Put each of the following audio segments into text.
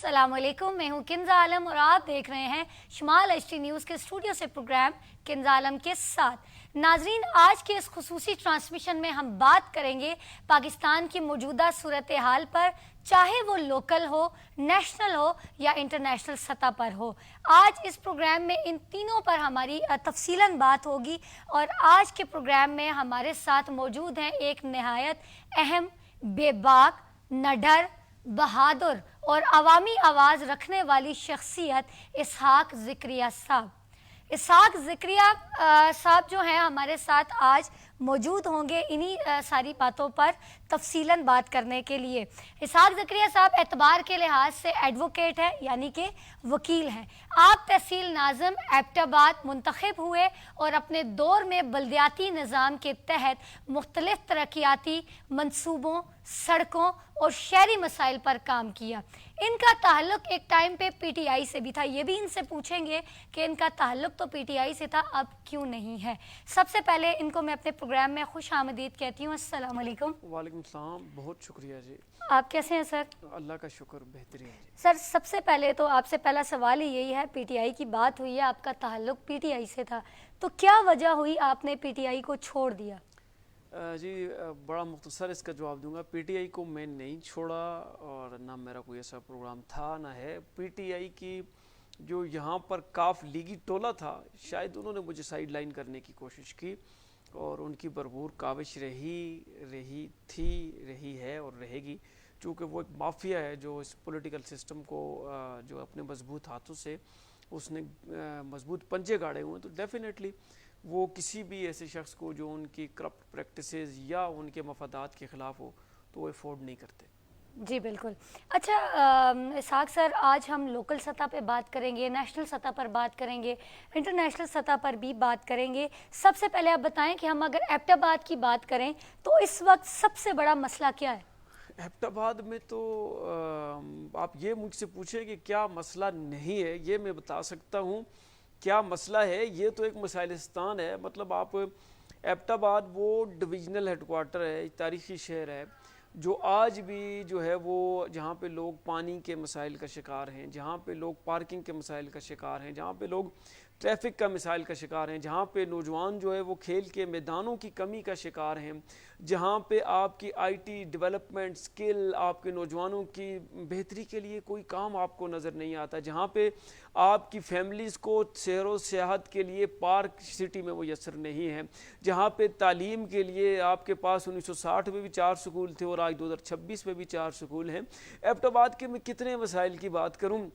अस्सलाम वालेकुम, मैं हूँ किंज़ा आलम और आप देख रहे हैं शमाल एचटी न्यूज़ के स्टूडियो से प्रोग्राम किंज़ा आलम के साथ। नाजरीन, आज के इस खुसूसी ट्रांसमिशन में हम बात करेंगे पाकिस्तान की मौजूदा सूरत हाल पर, चाहे वो लोकल हो, नेशनल हो या इंटरनेशनल सतह पर हो। आज इस प्रोग्राम में इन तीनों पर हमारी तफसीलन बात होगी और आज के प्रोग्राम में हमारे साथ मौजूद हैं एक नहायत अहम, बेबाक, निडर, बहादुर और अवामी आवाज़ रखने वाली शख्सियत इसहाक ज़िक्रिया साहब। इसहाक ज़िक्रिया साहब जो हैं हमारे साथ आज मौजूद होंगे इन्हीं सारी बातों पर तफसीलन बात करने के लिए। इसहाक ज़िक्रिया साहब एतबार के लिहाज से एडवोकेट है, यानी कि वकील हैं। आप तहसील नाज़िम एबटाबाद मुंतखब हुए और अपने दौर में बल्दियाती निज़ाम के तहत मुख्तलिफ तरक्याती मंसूबों, सड़कों और शहरी मसाइल पर काम किया। इनका ताल्लुक एक टाइम पे पीटीआई से भी था। ये भी इनसे पूछेंगे कि इनका ताल्लुक तो पीटीआई से था, अब क्यों नहीं है। सबसे पहले इनको मैं अपने प्रोग्राम में खुश आमदीद कहती हूँ। अस्सलाम वालेकुम। वालेकुम सलाम, बहुत शुक्रिया जी। आप कैसे हैं सर? अल्लाह का शुक्र, बेहतरीन जी। सर, सबसे पहले तो आपसे पहला सवाल ही यही है, पीटीआई की बात हुई है, आपका ताल्लुक पीटीआई से था, तो क्या वजह हुई आपने पीटीआई को छोड़ दिया? जी बड़ा मुख्तसर इसका जवाब दूंगा। पीटीआई को मैं नहीं छोड़ा और ना मेरा कोई ऐसा प्रोग्राम था ना है। पीटीआई की जो यहाँ पर काफ लीगी टोला था, शायद उन्होंने मुझे साइड लाइन करने की कोशिश की और उनकी भरपूर काविश रही है और रहेगी, चूँकि वो एक माफिया है जो इस पॉलिटिकल सिस्टम को जो अपने मजबूत हाथों से उसने मजबूत पंजे गाड़े हुए हैं, तो डेफिनेटली वो किसी भी ऐसे शख्स को जो उनकी करप्ट प्रैक्टिसेस या उनके मफादात के ख़िलाफ़ हो तो वो अफोर्ड नहीं करते। जी बिल्कुल। अच्छा इसहाक सर, आज हम लोकल सतह पे बात करेंगे, नेशनल सतह पर बात करेंगे, इंटरनेशनल सतह पर भी बात करेंगे। सबसे पहले आप बताएं कि हम अगर एबटाबाद की बात करें तो इस वक्त सबसे बड़ा मसला क्या है? एबटाबाद में तो आप ये मुझसे पूछें कि क्या मसला नहीं है, ये मैं बता सकता हूँ। क्या मसला है, ये तो एक मसाइलिस्तान है। मतलब आप एबटाबाद वो डिविजनल हेडक्वार्टर है, तारीख़ी शहर है जो आज भी जो है वो जहाँ पे लोग पानी के मसाइल का शिकार हैं, जहाँ पे लोग पार्किंग के मसाइल का शिकार हैं, जहाँ पे लोग ट्रैफिक का मिसाइल का शिकार हैं, जहाँ पे नौजवान जो है वो खेल के मैदानों की कमी का शिकार हैं, जहाँ पे आपकी आईटी डेवलपमेंट स्किल, आपके नौजवानों की बेहतरी के लिए कोई काम आपको नज़र नहीं आता, जहाँ पे आपकी फैमिलीज़ को सैर व सियाहत के लिए पार्क सिटी में मुयसर नहीं है, जहाँ पे तालीम के लिए आपके पास 1960 में भी 4 स्कूल थे और आज 2026 में भी 4 स्कूल हैं। एबटाबाद के मैं कितने मसाइल की बात करूँ,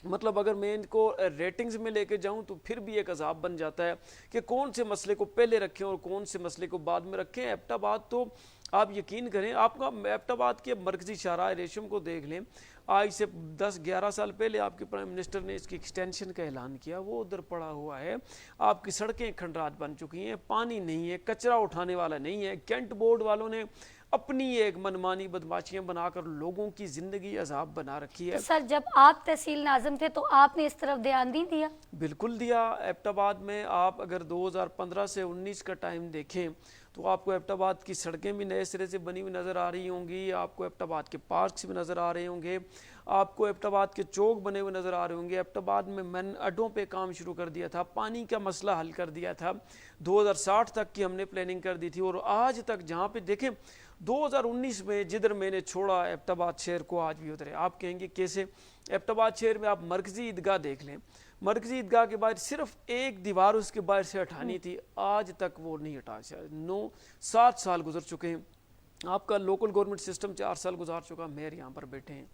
मतलब अगर मैं इनको रेटिंग्स में लेके जाऊं तो फिर भी एक अजाब बन जाता है कि कौन से मसले को पहले रखें और कौन से मसले को बाद में रखें। एबटाबाद तो आप यकीन करें, आपका एबटाबाद के मरकजी शाहराह रेशम को देख लें, आज से 10-11 साल पहले आपके प्राइम मिनिस्टर ने इसकी एक्सटेंशन का ऐलान किया, वो उधर पड़ा हुआ है। आपकी सड़कें खंडरात बन चुकी हैं, पानी नहीं है, कचरा उठाने वाला नहीं है। कैंट बोर्ड वालों ने अपनी एक मनमानी बदमाशियां बनाकर लोगों की जिंदगी अजाब बना रखी है। तो सर, जब आप तहसील नाज़िम थे तो आपने इस तरफ ध्यान नहीं दिया? बिल्कुल दिया। एबटाबाद में आप अगर 2015 से 19 का टाइम देखें तो आपको एबटाबाद की सड़कें भी नए सिरे से बनी हुई नज़र आ रही होंगी, आपको एबटाबाद के पार्क्स भी नज़र आ रहे होंगे, आपको एबटाबाद के चौक बने हुए नज़र आ रहे होंगे। एबटाबाद में मैन अड्डों पे काम शुरू कर दिया था, पानी का मसला हल कर दिया था, 2060 तक की हमने प्लानिंग कर दी थी। और आज तक जहाँ पे देखें 2019 में जिधर मैंने छोड़ा एबटाबाद शहर को आज भी उधर है। आप कहेंगे कैसे? एबटाबाद शहर में आप मरकजी ईदगाह देख लें, मरकजी ईदगाह के बाहर सिर्फ एक दीवार उसके बाहर से हटानी थी, आज तक वो नहीं हटा। 9-7 साल गुजर चुके हैं। आपका लोकल गवर्नमेंट सिस्टम 4 साल गुजार चुका, मेयर यहाँ पर बैठे हैं,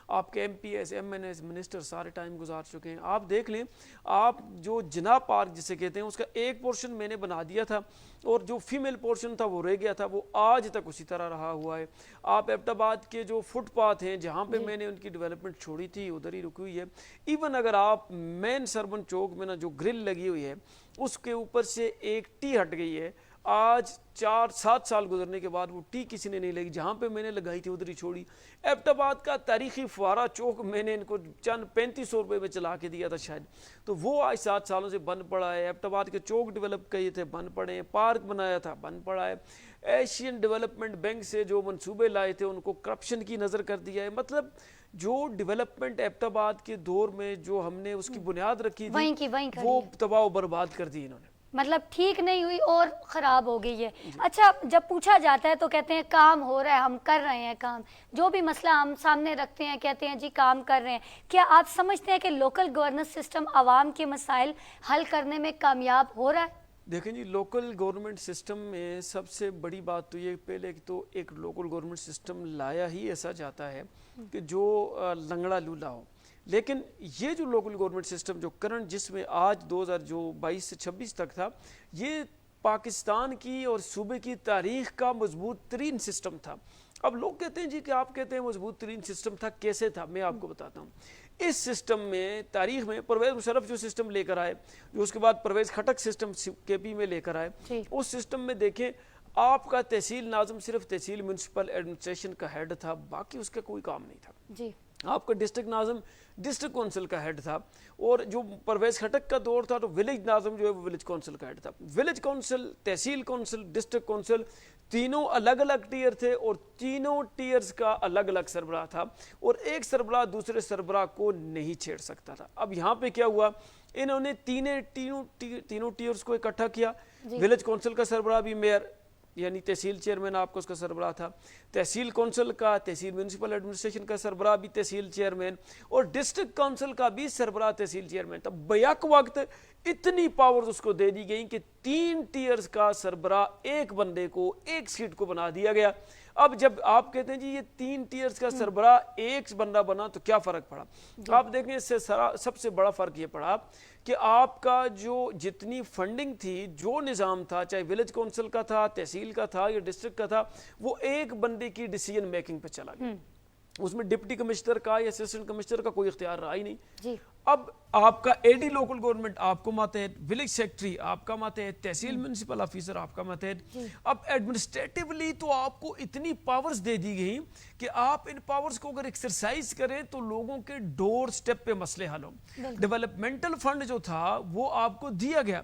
आपके MPs MNs मिनिस्टर सारे टाइम गुजार चुके हैं। आप देख लें, आप जो जिना पार्क जिसे कहते हैं उसका एक पोर्शन मैंने बना दिया था और जो फीमेल पोर्शन था वो रह गया था, वो आज तक उसी तरह रहा हुआ है। आप एबटाबाद के जो फुटपाथ हैं जहाँ पे मैंने उनकी डेवलपमेंट छोड़ी थी उधर ही रुकी हुई है। इवन अगर आप मेन सरबन चौक में ना जो ग्रिल लगी हुई है उसके ऊपर से एक टी हट गई है, आज 4-7 साल गुजरने के बाद वो टी किसी ने नहीं लगी, जहाँ पे मैंने लगाई थी उधर ही छोड़ी। एबटाबाद का तारीखी फुवारा चौक मैंने इनको चंद 3500 रुपये में चला के दिया था शायद, तो वो आज 7 सालों से बंद पड़ा है। एबटाबाद के चौक डेवलप किए थे, बंद पड़े हैं। पार्क बनाया था, बंद पड़ा है। एशियन डेवलपमेंट बैंक से जो मंसूबे लाए थे उनको करप्शन की नज़र कर दिया है। मतलब جو ڈیولپمنٹ ایبٹ کے دور میں جو ہم نے اس کی بنیاد رکھی تھی وہیں وہ تباہ و برباد کر دی انہوں نے، مطلب ٹھیک نہیں ہوئی اور خراب ہو گئی ہے۔ اچھا، جب پوچھا جاتا ہے تو کہتے ہیں کام ہو رہا ہے، ہم کر رہے ہیں کام، جو بھی مسئلہ ہم سامنے رکھتے ہیں کہتے ہیں جی کام کر رہے ہیں۔ کیا آپ سمجھتے ہیں کہ لوکل گورننس سسٹم عوام کے مسائل حل کرنے میں کامیاب ہو رہا ہے؟ دیکھیں جی، لوکل گورنمنٹ سسٹم میں سب سے بڑی بات تو یہ پہلے تو ایک لوکل گورنمنٹ سسٹم لایا ہی ایسا جاتا ہے کہ جو لنگڑا لولا ہو، لیکن یہ جو لوکل گورنمنٹ سسٹم جو کرنٹ جس میں آج 2022 سے 26 تک تھا، یہ پاکستان کی اور صوبے کی تاریخ کا مضبوط ترین سسٹم تھا۔ اب لوگ کہتے ہیں جی کہ آپ کہتے ہیں مضبوط ترین سسٹم تھا، کیسے تھا؟ میں آپ کو بتاتا ہوں۔ اس سسٹم میں تاریخ میں پرویز مشرف جو سسٹم لے کر آئے، جو اس کے بعد پرویز کھٹک سسٹم کے پی میں لے کر آئے، اس سسٹم میں دیکھیں آپ کا تحصیل ناظم صرف تحصیل میونسپل ایڈمنسٹریشن کا ہیڈ تھا، باقی اس کا کوئی کام نہیں تھا۔ جی، آپ کا ڈسٹرکٹ ناظم ڈسٹرکٹ کونسل کا ہیڈ تھا، اور جو پرویز کھٹک کا دور تھا تو ولیج ناظم جو ہے وہ ولیج کونسل کا ہیڈ تھا۔ ولیج کونسل، تحصیل کونسل، ڈسٹرکٹ کونسل تینوں الگ الگ ٹیئر تھے، اور تینوں ٹیئرز کا الگ الگ سربراہ تھا، اور ایک سربراہ دوسرے سربراہ کو نہیں چھیڑ سکتا تھا۔ اب یہاں پہ کیا ہوا، انہوں نے تینوں ٹیئرز کو اکٹھا کیا۔ ولیج کونسل کا سربراہ بھی میئر یعنی تحصیل چیئرمین آپ کو اس کا سربراہ تھا، تحصیل کونسل کا تحصیل میونسپل ایڈمنسٹریشن کا سربراہ بھی تحصیل چیئرمین، اور ڈسٹرکٹ کونسل کا بھی سربراہ تحصیل چیئرمین تھا۔ بیک وقت اتنی پاورز اس کو دے دی گئی کہ 3 ٹیئرز کا سربراہ ایک بندے کو ایک سیٹ کو بنا دیا گیا۔ اب جب آپ کہتے ہیں جی یہ 3 ٹیئرز کا سربراہ ایک بندہ بنا تو کیا فرق پڑا؟ آپ دیکھیں اس سے سب سے بڑا فرق یہ پڑا کہ آپ کا جو جتنی فنڈنگ تھی، جو نظام تھا، چاہے ولیج کونسل کا تھا، تحصیل کا تھا یا ڈسٹرکٹ کا تھا، وہ ایک بندے کی ڈیسیجن میکنگ پہ چلا گیا۔ اس میں ڈپٹی کمشنر کا یا اسسٹنٹ کمشنر کا کوئی اختیار رہا ہی نہیں۔ اب آپ کا اے ڈی لوکل گورنمنٹ آپ کو ماتحت، ولیج سیکٹری آپ کا ماتحت، تحصیل میونسپل آفیسر آپ کا ماتحت۔ اب ایڈمنسٹریٹیولی تو آپ کو اتنی پاورز دے دی گئی کہ آپ ان پاورز کو اگر ایکسرسائز کریں تو لوگوں کے ڈور سٹیپ پہ مسئلے حل ہوں۔ ڈیولپمنٹل فنڈ جو تھا وہ آپ کو دیا گیا،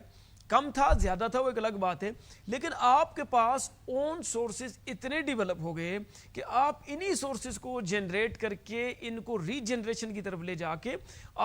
کم تھا زیادہ تھا وہ ایک الگ بات ہے، لیکن آپ کے پاس اون سورسز اتنے ڈیولپ ہو گئے کہ آپ انہی سورسز کو جنریٹ کر کے ان کو ری جنریشن کی طرف لے جا کے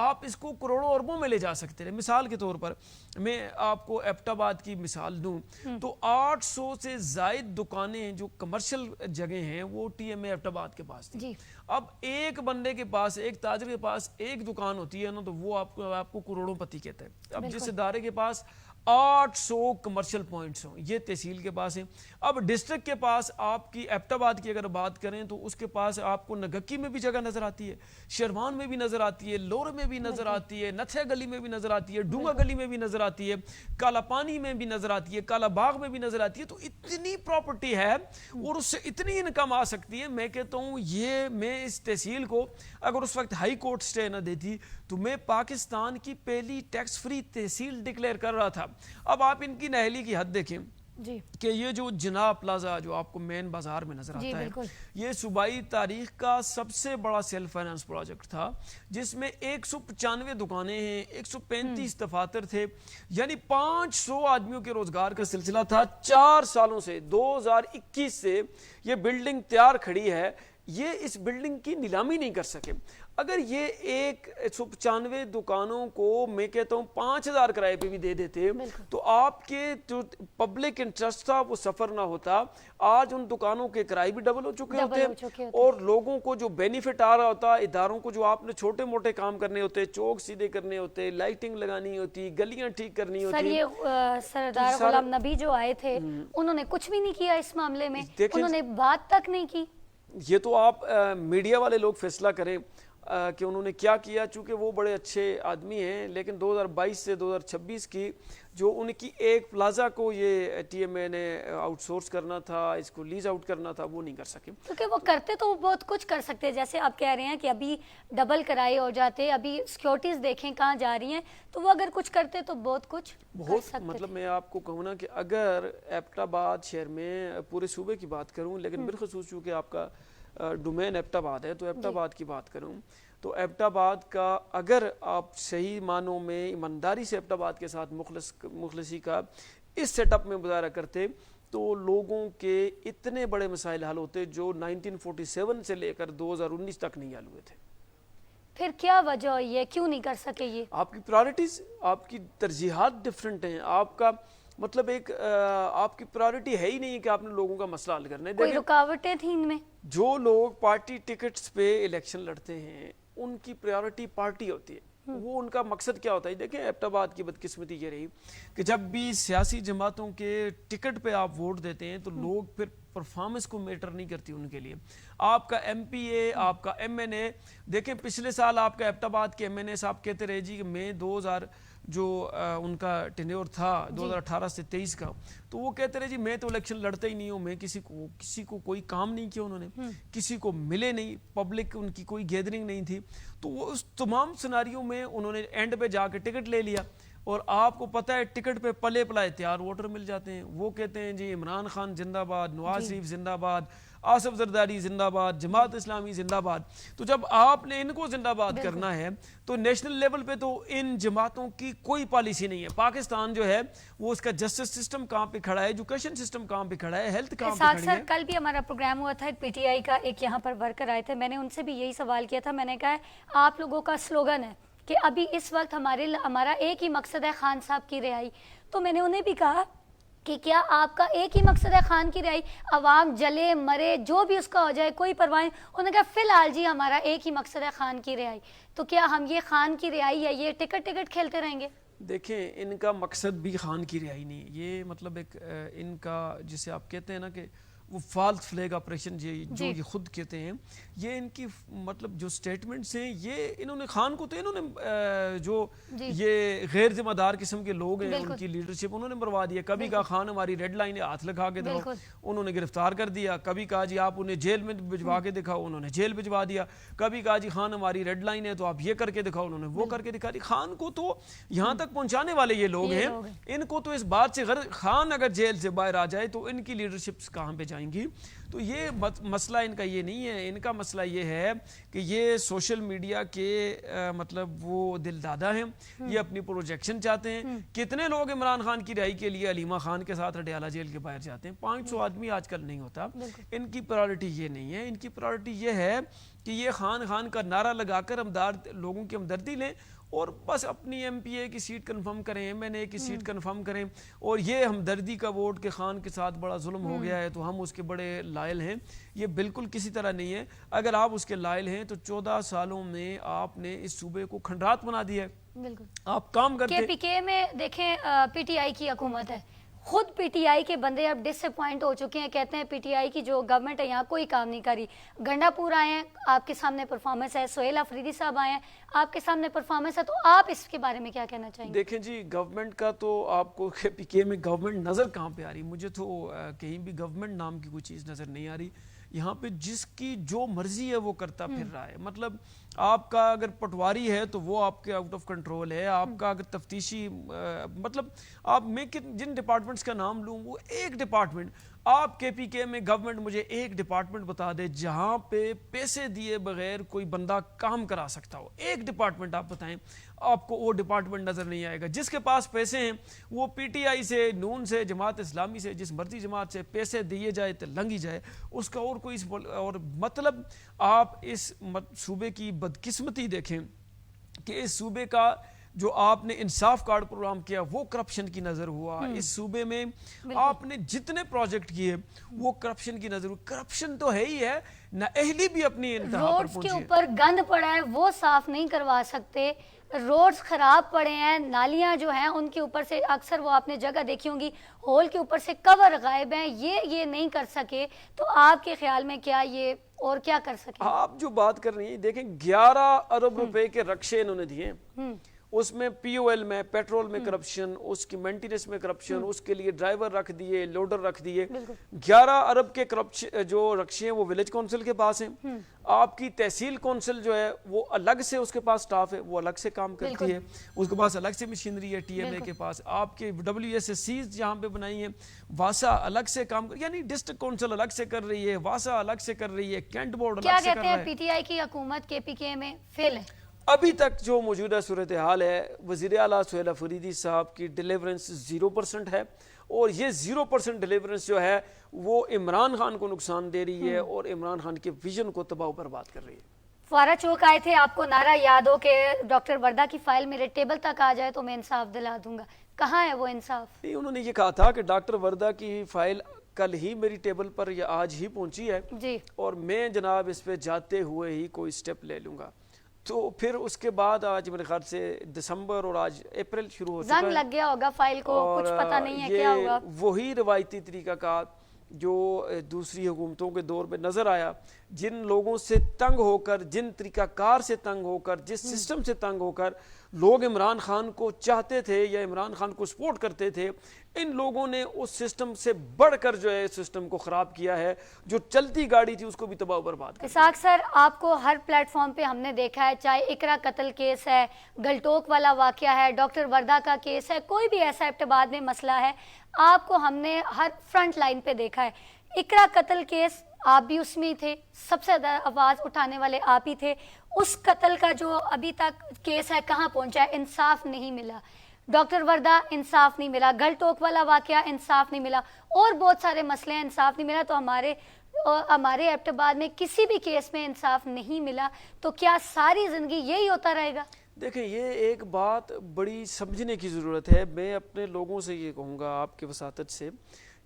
آپ اس کو کروڑوں اربوں میں لے جا سکتے ہیں۔ مثال کے طور پر میں آپ کو ایبٹ آباد کی مثال دوں تو 800 سے زائد دکانیں جو کمرشل جگہ ہیں وہ ٹی ایم اے ایبٹ آباد کے پاس تھی۔ اب ایک بندے کے پاس، ایک تاجر کے پاس ایک دکان ہوتی ہے نا تو وہ آپ کو کروڑوں پتی کہتا ہے۔ اب جس ادارے کے پاس 800 کمرشل پوائنٹس ہوں، یہ تحصیل کے پاس ہیں۔ اب ڈسٹرکٹ کے پاس آپ کی ایبٹ آباد کی اگر بات کریں تو اس کے پاس آپ کو نگکی میں بھی جگہ نظر آتی ہے، شیروان میں بھی نظر آتی ہے، لور میں بھی نظر آتی ہے، نتھیا گلی میں بھی نظر آتی ہے، ڈونگا گلی میں بھی نظر آتی ہے، کالا پانی میں بھی نظر آتی ہے، کالا باغ میں بھی نظر آتی ہے۔ تو اتنی پراپرٹی ہے اور اس سے اتنی انکم آ سکتی ہے۔ میں کہتا ہوں یہ میں اس تحصیل کو اگر اس وقت ہائی کورٹ سٹے نہ دیتی تو میں پاکستان کی پہلی ٹیکس فری تحصیل ڈکلیئر کر رہا تھا۔ اب آپ ان کی نااہلی کی حد دیکھیں کہ یہ جو جناب پلازا جو آپ کو مین بازار میں نظر آتا ہے، یہ صوبائی تاریخ کا سب سے بڑا سیلف فائنانس پروجیکٹ تھا، جس میں 195 دکانیں ہیں، 135 دفاتر تھے، یعنی 500 آدمیوں کے روزگار کا سلسلہ تھا۔ 4 سالوں سے 2021 سے یہ بلڈنگ تیار کھڑی ہے، یہ اس بلڈنگ کی نیلامی نہیں کر سکے۔ اگر یہ 195 دکانوں کو میں کہتا ہوں 5000 کرائے پہ بھی دے دیتے تو آپ کے جو پبلک انٹرسٹ تھا وہ سفر نہ ہوتا۔ آج ان دکانوں کے کرائے بھی ڈبل ہو چکے ہوتے اور لوگوں کو جو بینیفٹ آ رہا ہوتا، اداروں کو جو آپ نے چھوٹے موٹے کام کرنے ہوتے، چوک سیدھے کرنے ہوتے، لائٹنگ لگانی ہوتی، گلیاں ٹھیک کرنی ہوتی۔ سر یہ سردار غلام نبی جو آئے تھے انہوں نے کچھ بھی نہیں کیا اس معاملے میں، انہوں نے بات تک نہیں کی۔ یہ تو آپ میڈیا والے لوگ فیصلہ کریں کہ انہوں نے کیا کیا، چونکہ وہ بڑے اچھے آدمی ہیں، لیکن 2022 سے 2026 کی جو ان کی ایک پلازا کو یہ ٹی ایم اے نے آؤٹ سورس کرنا تھا، اس کو لیز آؤٹ کرنا تھا، وہ نہیں کر سکے۔ کیونکہ وہ کرتے تو وہ بہت کچھ کر سکتے، جیسے آپ کہہ رہے ہیں کہ ابھی ڈبل کرائے ہو جاتے، ابھی سیکیورٹیز دیکھیں کہاں جا رہی ہیں، تو وہ اگر کچھ کرتے تو بہت کچھ کر سکتے۔ مطلب میں آپ کو کہوں نا کہ اگر ایبٹ آباد شہر میں پورے صوبے کی بات کروں، لیکن بالخصوص چونکہ آپ کا ڈومین ایبٹ آباد ہے تو ایبٹ آباد کی بات کروں تو ایبٹ آباد کا اگر آپ صحیح معنوں میں ایمانداری سے ایبٹ آباد کے ساتھ مخلصی کا اس سیٹ اپ میں مظاہرہ کرتے تو لوگوں کے اتنے بڑے مسائل حل ہوتے جو 1947 سے لے کر 2019 تک نہیں حل ہوئے تھے۔ پھر کیا وجہ ہوئی ہے, کیوں نہیں کر سکے یہ؟ آپ کی پرائرٹیز, آپ کی ترجیحات ڈفرینٹ ہیں. آپ کا مطلب ایک آپ کی پرائرٹی ہے ہی نہیں ہے کہ آپ نے لوگوں کا مسئلہ حل کرنا ہے. کوئی رکاوٹیں تھیں ان میں؟ جو لوگ پارٹی ٹکٹس پہ الیکشن لڑتے ہیں ان کی پریورٹی پارٹی ہوتی ہے. وہ ان کا مقصد کیا ہوتا ہے؟ دیکھیں ایبٹ آباد کی بدقسمتی یہ رہی کہ جب بھی سیاسی جماعتوں کے ٹکٹ پہ آپ ووٹ دیتے ہیں تو لوگ پھر پرفارمنس کو میٹر نہیں کرتی ان کے لیے. آپ کا ایم پی اے, آپ کا ایم این اے, دیکھیں پچھلے سال آپ کا ایبٹ آباد کے ایم این اے صاحب کہتے رہے جی کہ میں 2000 جو ان کا ٹینیور تھا 2018 سے 23 کا, تو وہ کہتے رہے جی میں تو الیکشن لڑتا ہی نہیں ہوں, میں کسی کو کوئی کام نہیں کیا, انہوں نے کسی کو ملے نہیں, پبلک ان کی کوئی گیدرنگ نہیں تھی. تو وہ اس تمام سناریوں میں انہوں نے اینڈ پہ جا کے ٹکٹ لے لیا. اور آپ کو پتہ ہے ٹکٹ پہ پلے پلائے تیار ووٹر مل جاتے ہیں. وہ کہتے ہیں جی عمران خان زندہ باد, نواز شریف زندہ باد, آصف زرداری زندہ باد, جماعت اسلامی زندہ باد. تو جب آپ نے ان کو زندہ باد کرنا ہے تو نیشنل لیول پہ تو ان جماعتوں کی کوئی پالیسی نہیں ہے. پاکستان جو ہے وہ اس کا جسٹس سسٹم کہاں پہ کھڑا ہے, ایجوکیشن سسٹم کہاں پہ کھڑا ہے, ہیلتھ کہاں پہ کھڑی ہے. کل بھی ہمارا پروگرام ہوا تھا, ایک پی ٹی آئی کا ایک یہاں پر ورکر آئے تھے, میں نے ان سے بھی یہی سوال کیا تھا. میں نے کہا آپ لوگوں کا سلوگن ہے کہ ابھی اس وقت ہمارا ایک ہی مقصد ہے خان صاحب کی رہائی. تو میں نے انہیں بھی کہا کہ کیا آپ کا ایک ہی مقصد ہے خان کی رہائی؟ عوام جلے مرے جو بھی اس کا ہو جائے کوئی پرواہ نہیں. انہوں نے کہا فی الحال جی ہمارا ایک ہی مقصد ہے خان کی رہائی. تو کیا ہم یہ خان کی رہائی یا یہ ٹکٹ کھیلتے رہیں گے؟ دیکھیں ان کا مقصد بھی خان کی رہائی نہیں, یہ مطلب ایک ان کا جسے آپ کہتے ہیں نا کہ وہ فالس فلیگ آپریشن جو یہ خود کہتے ہیں, یہ ان کی مطلب جو سٹیٹمنٹس ہیں یہ انہوں نے خان کو تو انہوں نے جو یہ غیر ذمہ دار قسم کے لوگ ہیں ان کی لیڈرشپ انہوں نے مروا دیا. کبھی کہا خان ہماری ریڈ لائن ہے, ہاتھ لگا کے دکھاؤ, انہوں نے گرفتار کر دیا. کبھی کہا جی آپ انہیں جیل میں بھجوا کے دکھاؤ, انہوں نے جیل بھجوا دیا. کبھی کہا جی خان ہماری ریڈ لائن ہے تو آپ یہ کر کے دکھاؤ, انہوں نے وہ کر کے دکھا دی. خان کو تو یہاں تک پہنچانے والے یہ لوگ ہیں, ان کو تو اس بات سے خان اگر جیل سے باہر آ جائے تو ان کی لیڈرشپس کہاں پہ جائیں گی. تو یہ مسئلہ ان کا یہ نہیں ہے. ان کا مسئلہ یہ ہے کہ یہ سوشل میڈیا کے مطلب وہ دل دادا ہیں, یہ اپنی پروجیکشن چاہتے ہیں. کتنے لوگ عمران خان کی رہائی کے لیے علیمہ خان کے ساتھ اڈیالہ جیل کے باہر جاتے ہیں, 500 آدمی آج کل نہیں ہوتا. ان کی پرائرٹی یہ نہیں ہے. ان کی پرائرٹی یہ ہے کہ یہ خان کا نعرہ لگا کر لوگوں کی ہمدردی لیں اور بس اپنی ایم پی اے کی سیٹ کنفرم کریں, ایم این اے کی سیٹ کنفرم کریں, اور یہ ہمدردی کا ووٹ کہ خان کے ساتھ بڑا ظلم ہو گیا ہے تو ہم اس کے بڑے لائل ہیں, یہ بالکل کسی طرح نہیں ہے. اگر آپ اس کے لائل ہیں تو 14 سالوں میں آپ نے اس صوبے کو کھنڈرات بنا دیا ہے. بالکل آپ کام کرتے. کے پی کے میں دیکھیں پی ٹی آئی کی حکومت ہے, خود پی ٹی آئی کے بندے اب ڈس اپوائنٹ ہو چکے ہیں, کہتے ہیں پی ٹی آئی کی جو گورنمنٹ ہے یہاں کوئی کام نہیں کری. گنڈا پور آئے ہیں, آپ کے سامنے پرفارمنس ہے. سہیل افریدی صاحب آئے ہیں, آپ کے سامنے پرفارمنس ہے. تو آپ اس کے بارے میں کیا کہنا چاہیں گے؟ دیکھیں جی گورنمنٹ کا تو آپ کو کے پی کے میں گورنمنٹ نظر کہاں پہ آ رہی؟ مجھے تو کہیں بھی گورنمنٹ نام کی کوئی چیز نظر نہیں آ رہی. یہاں پہ جس کی جو مرضی ہے وہ کرتا پھر رہا ہے. مطلب آپ کا اگر پٹواری ہے تو وہ آپ کے آؤٹ آف کنٹرول ہے. آپ کا اگر تفتیشی مطلب آپ میں جن ڈپارٹمنٹس کا نام لوں وہ ایک ڈپارٹمنٹ, آپ کے پی کے میں گورنمنٹ مجھے ایک ڈپارٹمنٹ بتا دے جہاں پہ پیسے دیے بغیر کوئی بندہ کام کرا سکتا ہو. ایک ڈپارٹمنٹ آپ بتائیں, آپ کو وہ ڈپارٹمنٹ نظر نہیں آئے گا. جس کے پاس پیسے ہیں وہ پی ٹی آئی سے, نون سے, جماعت اسلامی سے, جس مرضی جماعت سے پیسے دیے جائے تو لنگی جائے, اس کا اور کوئی اور مطلب. آپ اس صوبے کی بدقسمتی دیکھیں کہ اس صوبے کا جو آپ نے انصاف کارڈ پروگرام کیا وہ کرپشن کی نظر ہوا. اس صوبے میں آپ نے جتنے پروجیکٹ کیے وہ کرپشن کی نظر ہوا. کرپشن تو ہے ہی ہے, نہ اہلی بھی اپنی انتہا پر روڈز کے اوپر گند پڑا ہے وہ صاف نہیں کروا سکتے, روڈز خراب پڑے ہیں, نالیاں جو ہیں ان کے اوپر سے اکثر وہ آپ نے جگہ دیکھی ہوں گی ہول کے اوپر سے کور غائب ہیں, یہ نہیں کر سکے. تو آپ کے خیال میں کیا یہ اور کیا کر سکے؟ آپ جو بات کر رہی ہیں دیکھیں 11 ارب روپے کے رکشے انہوں نے دیے, اس میں پی او ایل میں پیٹرول میں کرپشن, اس کی مینٹیننس میں کرپشن, اس کے لیے ڈرائیور رکھ دیے, لوڈر رکھ دیے. 11 ارب کے جو رکشے ہیں وہ ولیج کونسل کے پاس ہیں. آپ کی تحصیل کونسل جو ہے وہ الگ سے اس کے پاس سٹاف ہے, وہ الگ سے کام کرتی ہے, اس کے پاس الگ سے مشینری ہے. ٹی ایم اے کے پاس آپ کے ڈبلیو ایس ایس سیز جہاں پہ بنائی ہیں, واسا الگ سے کام یعنی ڈسٹرکٹ کونسل الگ سے کر رہی ہے, واسا الگ سے کر رہی ہے, کینٹ بورڈ الگ سے کر رہا ہے. کیا کہتے ہیں پی ٹی آئی کی حکومت کے پی کے میں فیل ہے؟ ابھی تک جو موجودہ صورتحال ہے, وزیر اعلیٰ سہیل افریدی صاحب کی ڈیلیورنس 0% ہے, اور یہ 0% ڈیلیورنس جو ہے وہ عمران خان کو نقصان دے رہی ہے اور عمران خان کے ویژن کو تباہ و برباد کر رہی ہے. फुआरा चौक आए थे, आपको नारा याद हो कि डॉक्टर वर्दा की फाइल मेरे टेबल तक आ जाए तो मैं इंसाफ दिला दूंगा, कहाँ है वो इंसाफ? उन्होंने ये कहा था कि डॉक्टर वर्दा की फाइल कल ही मेरी टेबल पर या आज ही पहुंची है जी। और मैं जनाब इस पे जाते हुए ही कोई स्टेप ले लूंगा। तो फिर उसके बाद आज मेरे ख्याल से दिसंबर और आज अप्रैल शुरू हो चुका है, जंग लग गया होगा फाइल को, और कुछ पता नहीं है ये क्या होगा। वही रवायती तरीका का जो दूसरी हुकूमतों के दौर में नज़र आया, जिन लोगों से तंग होकर, जिन तरीकाकार से तंग होकर, जिस सिस्टम से तंग होकर लोग इमरान खान को चाहते थे या इमरान खान को सपोर्ट करते थे, इन लोगों ने उस सिस्टम से बढ़कर जो है सिस्टम को ख़राब किया है। जो चलती गाड़ी थी उसको भी तबाह बर्बाद किया। इसाक सर, आपको हर प्लेटफॉर्म पे हमने देखा है, चाहे इकरा कत्ल केस है, गलटोक वाला वाकया है, डॉक्टर वर्दा का केस है, कोई भी ऐसा एबटाबाद में मसला है, आपको हमने हर फ्रंट लाइन पे देखा है। इकरा कत्ल केस आप भी उसमें थे, सबसे ज़्यादा आवाज़ उठाने वाले आप ही थे। उस कत्ल का जो अभी तक केस है कहाँ पहुंचा है? इंसाफ नहीं मिला। डॉक्टर वर्दा, इंसाफ नहीं मिला। गलटोक वाला वाकया, इंसाफ नहीं मिला। और बहुत सारे मसले हैं, इंसाफ नहीं मिला। तो हमारे एबटाबाद में किसी भी केस में इंसाफ नहीं मिला, तो क्या सारी ज़िंदगी यही होता रहेगा? देखें, ये एक बात बड़ी समझने की ज़रूरत है। मैं अपने लोगों से ये कहूँगा आपके वसातत से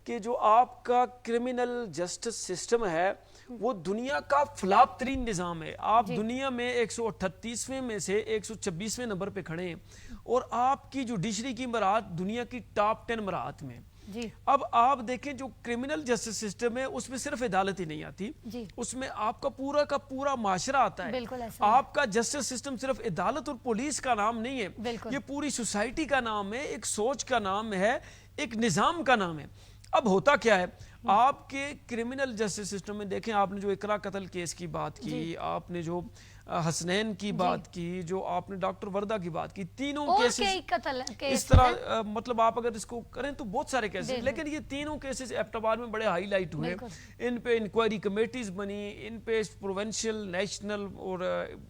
कि जो आपका क्रिमिनल जस्टिस सिस्टम है वो दुनिया का फ्लॉप तरीन निज़ाम है। आप दुनिया में 138वें में से 126वें नंबर पे खड़े हैं और आपकी जुडिशरी की मराहत दुनिया की टॉप 10 मराहत में जी। अब आप देखें जो क्रिमिनल जस्टिस सिस्टम है उसमें सिर्फ अदालत ही नहीं आती जी। उसमें आपका पूरा का पूरा माशरा आता है। बिल्कुल ऐसा आपका जस्टिस सिस्टम सिर्फ अदालत और पुलिस का नाम नहीं है, ये पूरी सोसाइटी का नाम है, एक सोच का नाम है, एक निज़ाम का नाम है। अब होता क्या है, आपके क्रिमिनल जस्टिस सिस्टम में देखें, आपने जो इकरा कत्ल केस की बात की, आपने जो हसनैन की बात की, जो आपने डॉक्टर वर्दा की बात की, तीनों केसेस इस तरह मतलब आप अगर इसको करें तो बहुत सारे केसेस, लेकिन ये तीनों केसेस एबटाबाद में बड़े हाईलाइट हुए। इन पे इंक्वायरी कमेटीज बनी, इन पे प्रोविंशियल, नेशनल और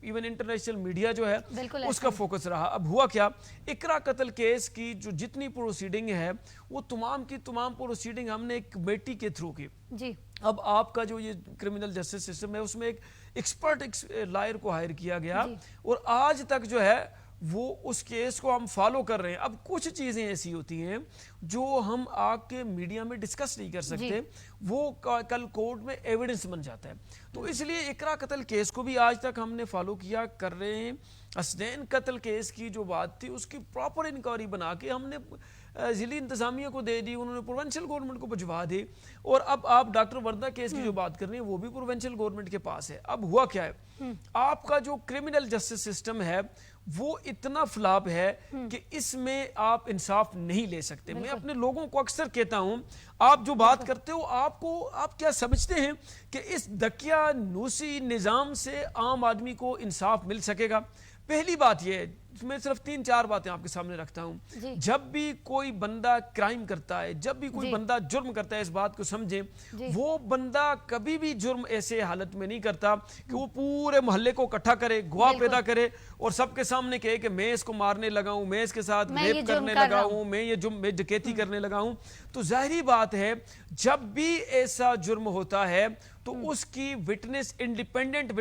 इवन इंटरनेशनल मीडिया जो है उसका फोकस रहा। अब हुआ क्या, इकरा कत्ल केस की जो जितनी प्रोसीडिंग है वो तमाम की तमाम प्रोसीडिंग हमने एक कमेटी के थ्रू की जी। अब आपका जो ये क्रिमिनल जस्टिस सिस्टम है उसमें एक एक्सपर्ट लॉयर को हायर किया गया और आज तक जो है वो उस केस को हम फॉलो कर रहे हैं। अब कुछ चीज़ें ऐसी होती हैं जो हम आके मीडिया में डिस्कस नहीं कर सकते, वो कल कोर्ट में एविडेंस बन जाता है। तो इसलिए इकरा कत्ल केस को भी आज तक हमने फॉलो किया, कर रहे हैं। हसनैन कत्ल केस की जो बात थी उसकी प्रॉपर इंक्वायरी बना के हमने ज़िली इंतज़ामिया को दे दी, उन्होंने प्रोविंशियल गवर्नमेंट को भिजवा दी। और अब आप डॉक्टर वर्दा केस की जो बात कर रहे हैं वो भी प्रोविंशियल गवर्नमेंट के पास है। अब हुआ क्या है, आपका जो क्रिमिनल जस्टिस सिस्टम है वो इतना फ्लॉप है कि इसमें आप इंसाफ नहीं ले सकते। मैं अपने लोगों को अक्सर कहता हूं, आप जो बात करते हो आप क्या समझते हैं कि इस दकियानूसी निज़ाम से आम आदमी को इंसाफ मिल सकेगा? पहली बात यह है, मैं सिर्फ 3-4 बातें आपके सामने रखता हूं। जब भी कोई बंदा क्राइम करता है, जब भी कोई बंदा जुर्म करता है, इस बात को समझें, वो बंदा कभी भी जुर्म ऐसे हालत में नहीं करता कि वो पूरे मोहल्ले को इकट्ठा करे, गवाह पैदा करे और सबके सामने कहे कि मैं इसको मारने लगा हूं, मैं इसके साथ रेप करने लगा हूं, मैं डकैती करने लगा हूं। तो जाहिर बात है जब भी ऐसा जुर्म होता है तो उसकी विटनेस, इंडिपेंडेंट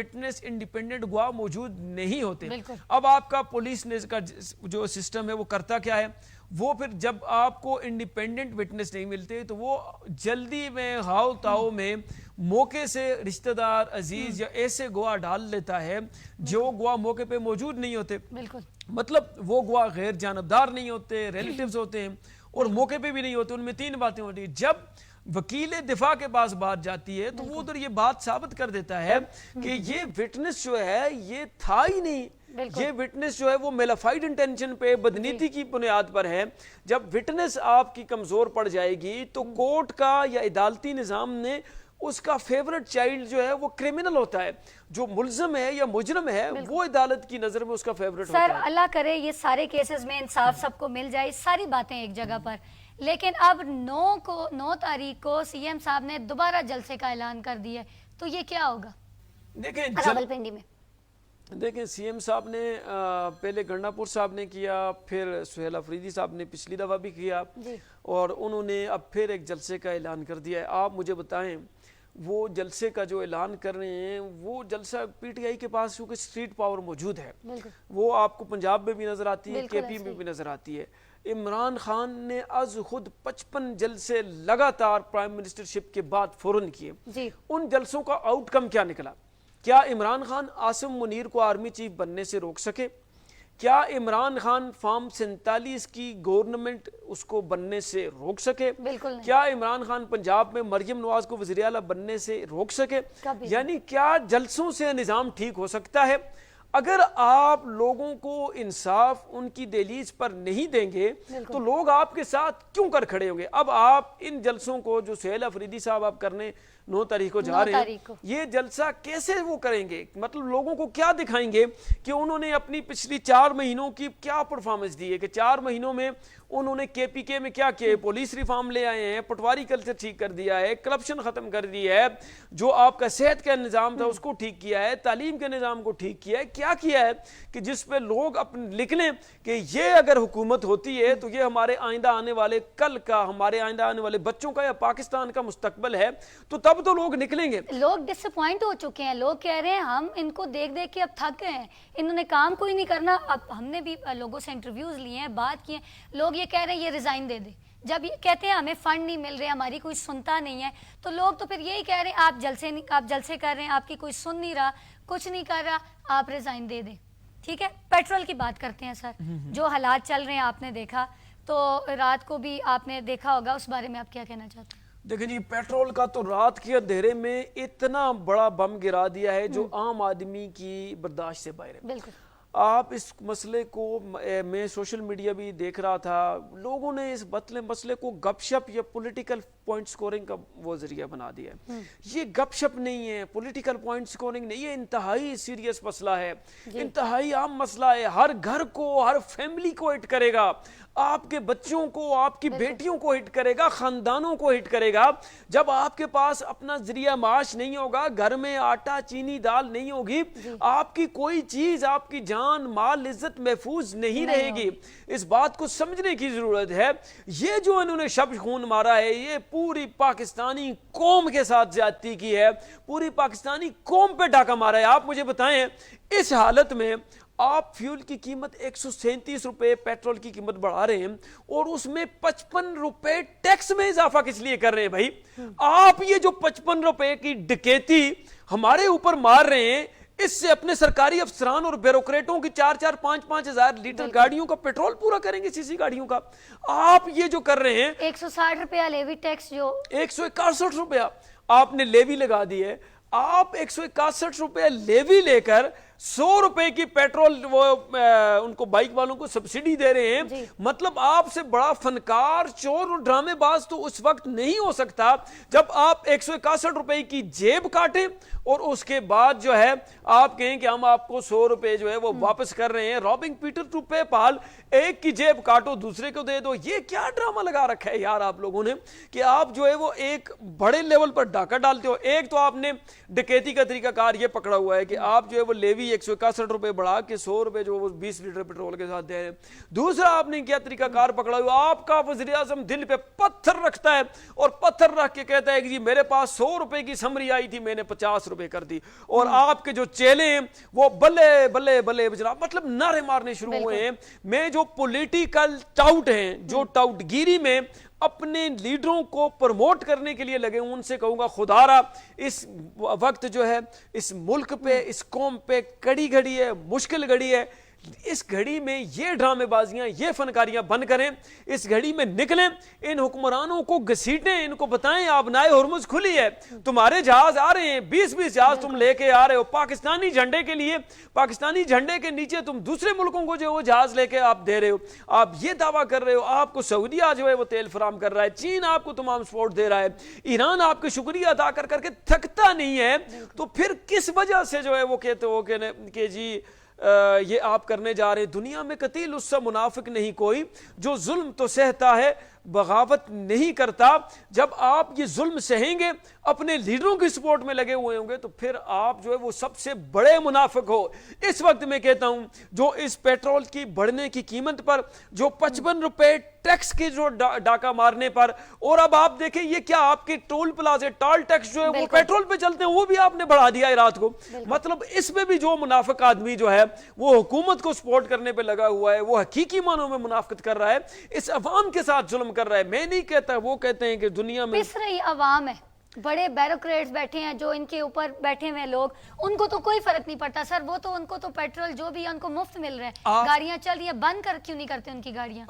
गवाह मौजूद नहीं होते। अब आपका पुलिस ने का जो सिस्टम है वो करता क्या है, वो फिर जब आपको इंडिपेंडेंट विटनेस नहीं मिलते तो वो जल्दी में हाव ताव में मौके से रिश्तेदार, अजीज या ऐसे गवाह डाल लेता है जो गवाह मौके पे मौजूद नहीं होते। मतलब वो गवाह गैर जानबदार नहीं होते, रिलेटिव्स होते हैं और मौके पे भी नहीं होते। उनमें 3 बातें होती है। जब वकील दिफा के पास बात जाती है तो वो उधर ये बात साबित कर देता है कि ये विटनेस जो है ये था ही नहीं, ये विटनेस जो है वो मेलाफाइड इंटेंशन पे, बदनीति की बुनियाद पर है। जब विटनेस आपकी कमजोर पड़ जाएगी तो कोर्ट का या अदालती निजाम ने उसका फेवरेट चाइल्ड जो है वो क्रिमिनल होता है, जो मुल्ज़िम है या मुजरम है वो अदालत की नजर में उसका फेवरेट होता है। सर अल्लाह करे ये सारे केसेस में इंसाफ सबको मिल जाए, सारी बातें एक जगह पर। लेकिन अब 9 तारीख को सीएम साहब ने दोबारा जलसे का ऐलान कर दिया, तो ये क्या होगा? रावलपिंडी में देखें, सीएम साहब ने पहले गंडापुर साहब ने किया, फिर सुहेल अफरीदी साहब ने पिछली दफा भी किया और उन्होंने अब फिर एक जलसे का ऐलान कर दिया है। आप मुझे बताएं, وہ جلسے کا جو اعلان کر رہے ہیں وہ جلسہ پی ٹی آئی کے پاس چونکہ اسٹریٹ پاور موجود ہے، وہ آپ کو پنجاب میں بھی نظر آتی ہے، کے پی میں بھی نظر آتی ہے۔ عمران خان نے از خود 55 جلسے لگاتار پرائم منسٹر شپ کے بعد فوراً کیے۔ ان جلسوں کا آؤٹ کم کیا نکلا؟ کیا عمران خان عاصم منیر کو آرمی چیف بننے سے روک سکے؟ کیا عمران خان فارم 47 کی گورنمنٹ اس کو بننے سے روک سکے؟ کیا عمران خان پنجاب میں مریم نواز کو وزیر اعلیٰ بننے سے روک سکے؟ یعنی کیا جلسوں سے نظام ٹھیک ہو سکتا ہے؟ اگر آپ لوگوں کو انصاف ان کی دہلیز پر نہیں دیں گے تو لوگ آپ کے ساتھ کیوں کر کھڑے ہوں گے؟ اب آپ ان جلسوں کو جو سہیل افریدی صاحب آپ کرنے 9 تاریخ کو جا رہے ہیں، یہ جلسہ کیسے وہ کریں گے؟ مطلب لوگوں کو کیا دکھائیں گے کہ انہوں نے اپنی پچھلی 4 مہینوں کی کیا پرفارمنس دی ہے، کہ 4 مہینوں میں انہوں نے کے پی کے میں کیا کیا؟ پولیس ریفارم لے آئے ہیں، پٹواری کلچر ٹھیک کر دیا ہے، کرپشن ختم کر دیا ہے، جو آپ کا صحت کا نظام تھا اس کو ٹھیک کیا ہے، تعلیم کے نظام کو ٹھیک کیا ہے، کیا ہے کہ جس پہ لوگ لکھ لیں کہ یہ اگر حکومت ہوتی ہے تو یہ ہمارے آئندہ آنے والے کل کا، ہمارے آئندہ آنے والے بچوں کا یا پاکستان کا مستقبل ہے، تو تب تو لوگ نکلیں گے۔ لوگ ڈس اپوائنٹ ہو چکے ہیں، لوگ کہہ رہے ہیں ہم ان کو دیکھ دیکھ کے اب تھک گئے ہیں، انہوں نے کام کوئی نہیں کرنا۔ اب ہم نے بھی لوگوں سے انٹرویوز لیے ہیں، بات کی ہیں، لوگ یہ کہہ رہے ہیں یہ ریزائن دے دے۔ جب یہ کہتے ہیں ہمیں فنڈ نہیں مل رہے، ہماری کوئی سنتا نہیں ہے، تو لوگ تو پھر یہی کہہ رہے ہیں آپ جلسے کر رہے ہیں، آپ کی کوئی سن نہیں رہا، کچھ نہیں کر رہا، آپ ریزائن دے دیں۔ ٹھیک ہے، پیٹرول کی بات کرتے ہیں سر، جو حالات چل رہے ہیں آپ نے دیکھا، تو رات کو بھی آپ نے دیکھا ہوگا، اس بارے میں آپ کیا کہنا چاہتے ہیں؟ دیکھیں جی، پیٹرول کا تو رات کے اندھیرے میں اتنا بڑا بم گرا دیا ہے جو عام آدمی کی برداشت سے باہر ہے۔ بالکل، آپ اس مسئلے کو، میں سوشل میڈیا بھی دیکھ رہا تھا، لوگوں نے اس مسئلے کو گپ شپ یا پولیٹیکل پوائنٹ سکورنگ کا وہ ذریعہ بنا دیا ہے۔ یہ گپ شپ نہیں ہے، پولیٹیکل پوائنٹ سکورنگ نہیں، یہ انتہائی سیریس مسئلہ ہے، انتہائی عام مسئلہ ہے، ہر گھر کو، ہر فیملی کو ہٹ کرے گا، آپ کے بچوں کو، آپ کی بیٹیوں کو ہٹ کرے گا، خاندانوں کو ہٹ کرے گا۔ جب آپ کے پاس اپنا ذریعہ معاش نہیں ہوگا، گھر میں آٹا چینی دال نہیں ہوگی، آپ کی کوئی چیز، آپ کی جان مال عزت محفوظ نہیں رہے گی۔ اس بات کو سمجھنے کی ضرورت ہے۔ یہ جو انہوں نے شب خون مارا ہے، یہ پوری پاکستانی قوم کے ساتھ زیادتی کی ہے، پوری پاکستانی قوم پہ ڈاکہ مارا ہے۔ آپ مجھے بتائیں، اس حالت میں آپ فیول کی قیمت 137 روپے پیٹرول کی قیمت بڑھا رہے ہیں اور اس میں 55 روپے ٹیکس میں اضافہ کس لیے کر رہے ہیں بھائی؟ آپ یہ جو 55 روپے کی ڈکیتی ہمارے اوپر مار رہے ہیں، اس سے اپنے سرکاری افسران اور بیوروکریٹوں کی 4-4 5-5 ہزار لیٹر گاڑیوں کا پیٹرول پورا کریں گے، سی گاڑیوں کا۔ آپ یہ جو کر رہے ہیں 160 روپیہ لیوی ٹیکس، جو 161 روپیہ آپ نے لیوی لگا دی ہے، آپ 161 روپے لیوی لے کر 100 روپے کی پیٹرول وہ ان کو بائک والوں کو سبسڈی دے رہے ہیں۔ مطلب آپ سے بڑا فنکار، چور اور ڈرامے باز تو اس وقت نہیں ہو سکتا جب آپ 161 روپے کی جیب کاٹیں اور اس کے بعد جو ہے آپ کہیں کہ ہم آپ کو 100 روپے جو ہے وہ واپس کر رہے ہیں۔ رابنگ پیٹر ٹو پے پال، ایک کی جیب کاٹو دوسرے کو دے دو۔ یہ کیا ڈرامہ لگا رکھا ہے یار آپ لوگوں نے کہ آپ جو ہے وہ ایک بڑے لیول پر ڈاکہ ڈالتے ہو۔ ایک تو آپ نے ڈکیتی کا طریقہ کار یہ پکڑا ہوا ہے کہ آپ جو ہے وہ لیوی 161 روپے بڑھا کے 100 روپے جو وہ 20 لیٹر پیٹرول کے ساتھ دے رہے ہیں۔ دوسرا آپ نے کیا طریقہ کار پکڑا ہوا، آپ کا وزیر اعظم دل پہ پتھر رکھتا ہے اور پتھر رکھ کے کہتا ہے کہ جی میرے پاس 100 روپے کی سمری آئی تھی، میں نے 50 روپے کر دی، اور آپ کے جو چیلے ہیں وہ بلے بلے بلے جناب مطلب نعرے مارنے شروع ہوئے ہیں۔ میں جو پولیٹیکل ٹاؤٹ ہیں، جو ٹاؤٹ گیری میں اپنے لیڈروں کو پروموٹ کرنے کے لیے لگے، ان سے کہوں گا خدا را اس وقت جو ہے اس ملک پہ، اس قوم پہ کڑی گھڑی ہے، مشکل گھڑی ہے۔ اس گھڑی میں یہ ڈرامے بازیاں، یہ فنکاریاں بند کریں، اس گھڑی میں نکلیں، ان حکمرانوں کو گھسیٹیں، ان کو بتائیں آبنائے ہرمز کھلی ہے، تمہارے جہاز آ رہے ہیں، 20 جہاز تم لے کے آ رہے ہو پاکستانی جھنڈے کے لیے، پاکستانی جھنڈے کے نیچے تم دوسرے ملکوں کو جو وہ جہاز لے کے آپ دے رہے ہو، آپ یہ دعویٰ کر رہے ہو آپ کو سعودیہ جو ہے وہ تیل فراہم کر رہا ہے، چین آپ کو تمام سپورٹ دے رہا ہے، ایران آپ کے شکریہ ادا کر کر کے تھکتا نہیں ہے، تو پھر کس وجہ سے جو ہے وہ کہتے ہو کہ جی یہ آپ کرنے جا رہے ہیں؟ دنیا میں قتیل اس سے منافق نہیں کوئی جو ظلم تو سہتا ہے बगावत नहीं करता। जब आप ये जुल्म सहेंगे, अपने लीडरों की सपोर्ट में लगे हुए होंगे, तो फिर आप जो है वो सबसे बड़े मुनाफिक हो। इस वक्त मैं कहता हूं जो इस पेट्रोल की बढ़ने की कीमत पर, जो 55 रुपए टैक्स के जो डाका मारने पर, और अब आप देखें ये क्या आपके टोल प्लाजे टोल टैक्स जो है वो पेट्रोल पे चलते हैं वो भी आपने बढ़ा दिया है रात को। मतलब इसमें भी जो मुनाफिक आदमी जो है वो हुकूमत को सपोर्ट करने पे लगा हुआ है, वो हकीकी मानों में मुनाफिकत कर रहा है, इस अवाम के साथ जुल्म कर रहा है। मैं नहीं कहता, वो कहते हैं कि दुनिया में पिस रही अवाम है, बड़े ब्यूरोक्रेट्स बैठे हैं जो इनके ऊपर बैठे हुए लोग, उनको तो कोई फर्क नहीं पड़ता सर। वो तो उनको तो पेट्रोल जो भी है उनको मुफ्त मिल रहा है, गाड़ियां चल रही है, बंद कर क्यों नहीं करते उनकी गाड़ियां?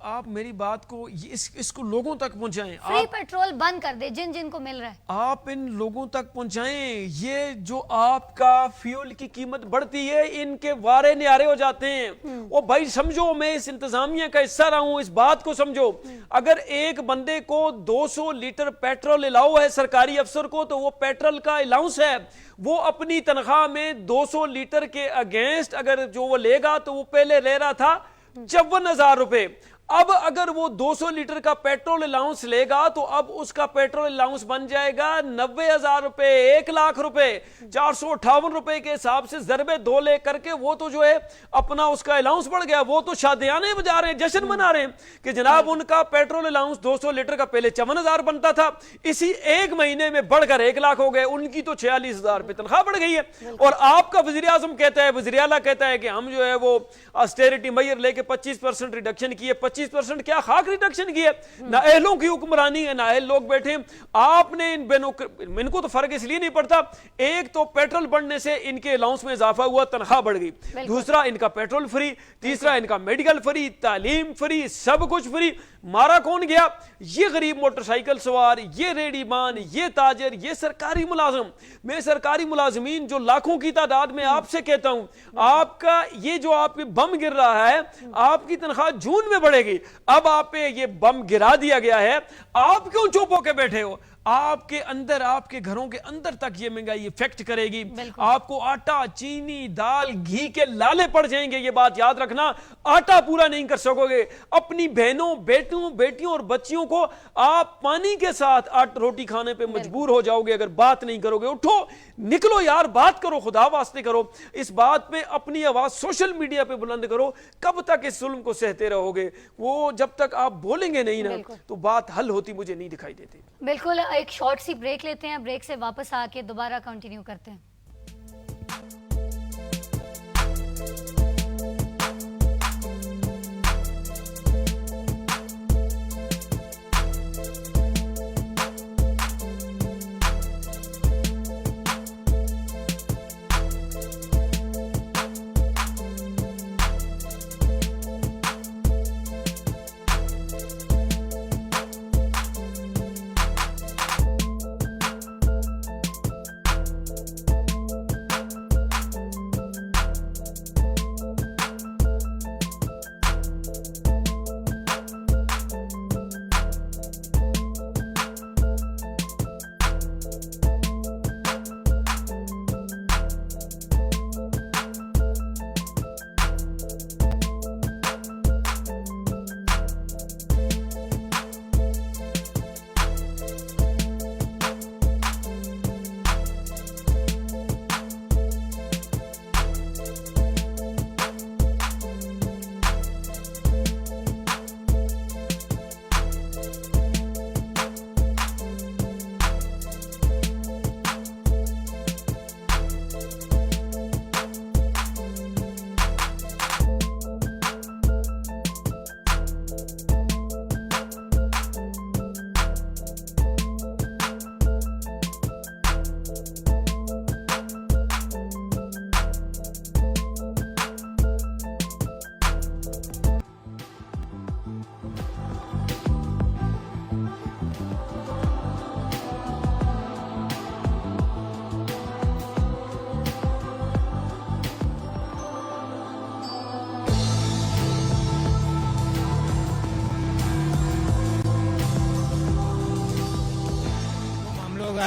आप मेरी बात को इसको लोगों तक पहुंचाएं। फ्री पेट्रोल बंद कर दे जिन जिनको मिल रहा है, आप इन लोगों तक पहुंचाएं। ये जो आपका फ्यूल की कीमत बढ़ती है, इनके वारे न्यारे हो जाते हैं। ओ भाई समझो, मैं इस इंतजामिया का हिस्सा रहा हूं, इस बात को समझो। अगर एक बंदे को 200 लीटर पेट्रोल अलाउ है सरकारी अफसर को, तो वो पेट्रोल का अलाउंस है, वो अपनी तनख्वाह में 200 लीटर के अगेंस्ट अगर जो वो लेगा, तो वो पहले ले रहा था 54,000 रुपए। अब अगर वो 200 लीटर का पेट्रोल अलाउंस लेगा, तो अब उसका पेट्रोल अलाउंस बन जाएगा 90,000 रुपए, 1,00,000 रुपए, 458 रुपए के हिसाब से ज़रबे 2 ले करके वो तो जो है अपना उसका अलाउंस बढ़ गया। वो तो शादियाने बजा रहे हैं, जश्न मना रहे हैं कि जनाब उनका पेट्रोल अलाउंस 200 लीटर का पहले 54,000 बनता था, इसी एक महीने में बढ़कर 1,00,000 हो गए, उनकी तो 46,000 रुपए तनख्वाह बढ़ गई है। और आपका वज़ीर आज़म कहता है, वज़ीर आला कहता है कि हम जो है वो ऑस्टेरिटी मेजर लेके 25% रिडक्शन किए। 25% क्या खाक रिडक्शन की है? ना अहलों की हुक्मरानी है, ना अहल लोग बैठे। आपने इनको तो फर्क इसलिए नहीं पड़ता, एक तो पेट्रोल बढ़ने से इनके अलाउंस में इजाफा हुआ, तनख्वाह बढ़ गई, दूसरा इनका पेट्रोल फ्री, तीसरा इनका मेडिकल फ्री, तालीम फ्री, सब कुछ फ्री। मारा कौन गया? ये गरीब मोटरसाइकिल सवार, ये रेडीमान, ये ताजर, ये सरकारी मुलाजिम। मैं सरकारी मुलाजिमीन जो लाखों की तादाद में आपसे कहता हूं, आपका ये जो आप पे बम गिर रहा है, आपकी तनख्वाह जून में बढ़ेगी। अब आप पे ये बम गिरा दिया गया है, आप क्यों चुप होके बैठे हो? आपके अंदर, आपके घरों के अंदर तक ये महंगाई इफेक्ट करेगी। आपको आटा, चीनी, दाल, घी के लाले पड़ जाएंगे, ये बात याद रखना। आटा पूरा नहीं कर सकोगे। अपनी बहनों, बेटियों और बच्चियों को आप पानी के साथ रोटी खाने पे मजबूर हो जाओगे अगर बात नहीं करोगे। उठो, निकलो यार, बात करो, खुदा वास्ते करो। इस बात पे अपनी आवाज सोशल मीडिया पे बुलंद करो। कब तक इस जुल्म को सहते रहोगे? वो जब तक आप बोलेंगे नहीं ना, तो बात हल होती मुझे नहीं दिखाई देती। बिल्कुल, एक शॉर्ट सी ब्रेक लेते हैं, ब्रेक से वापस आके दोबारा कंटिन्यू करते हैं।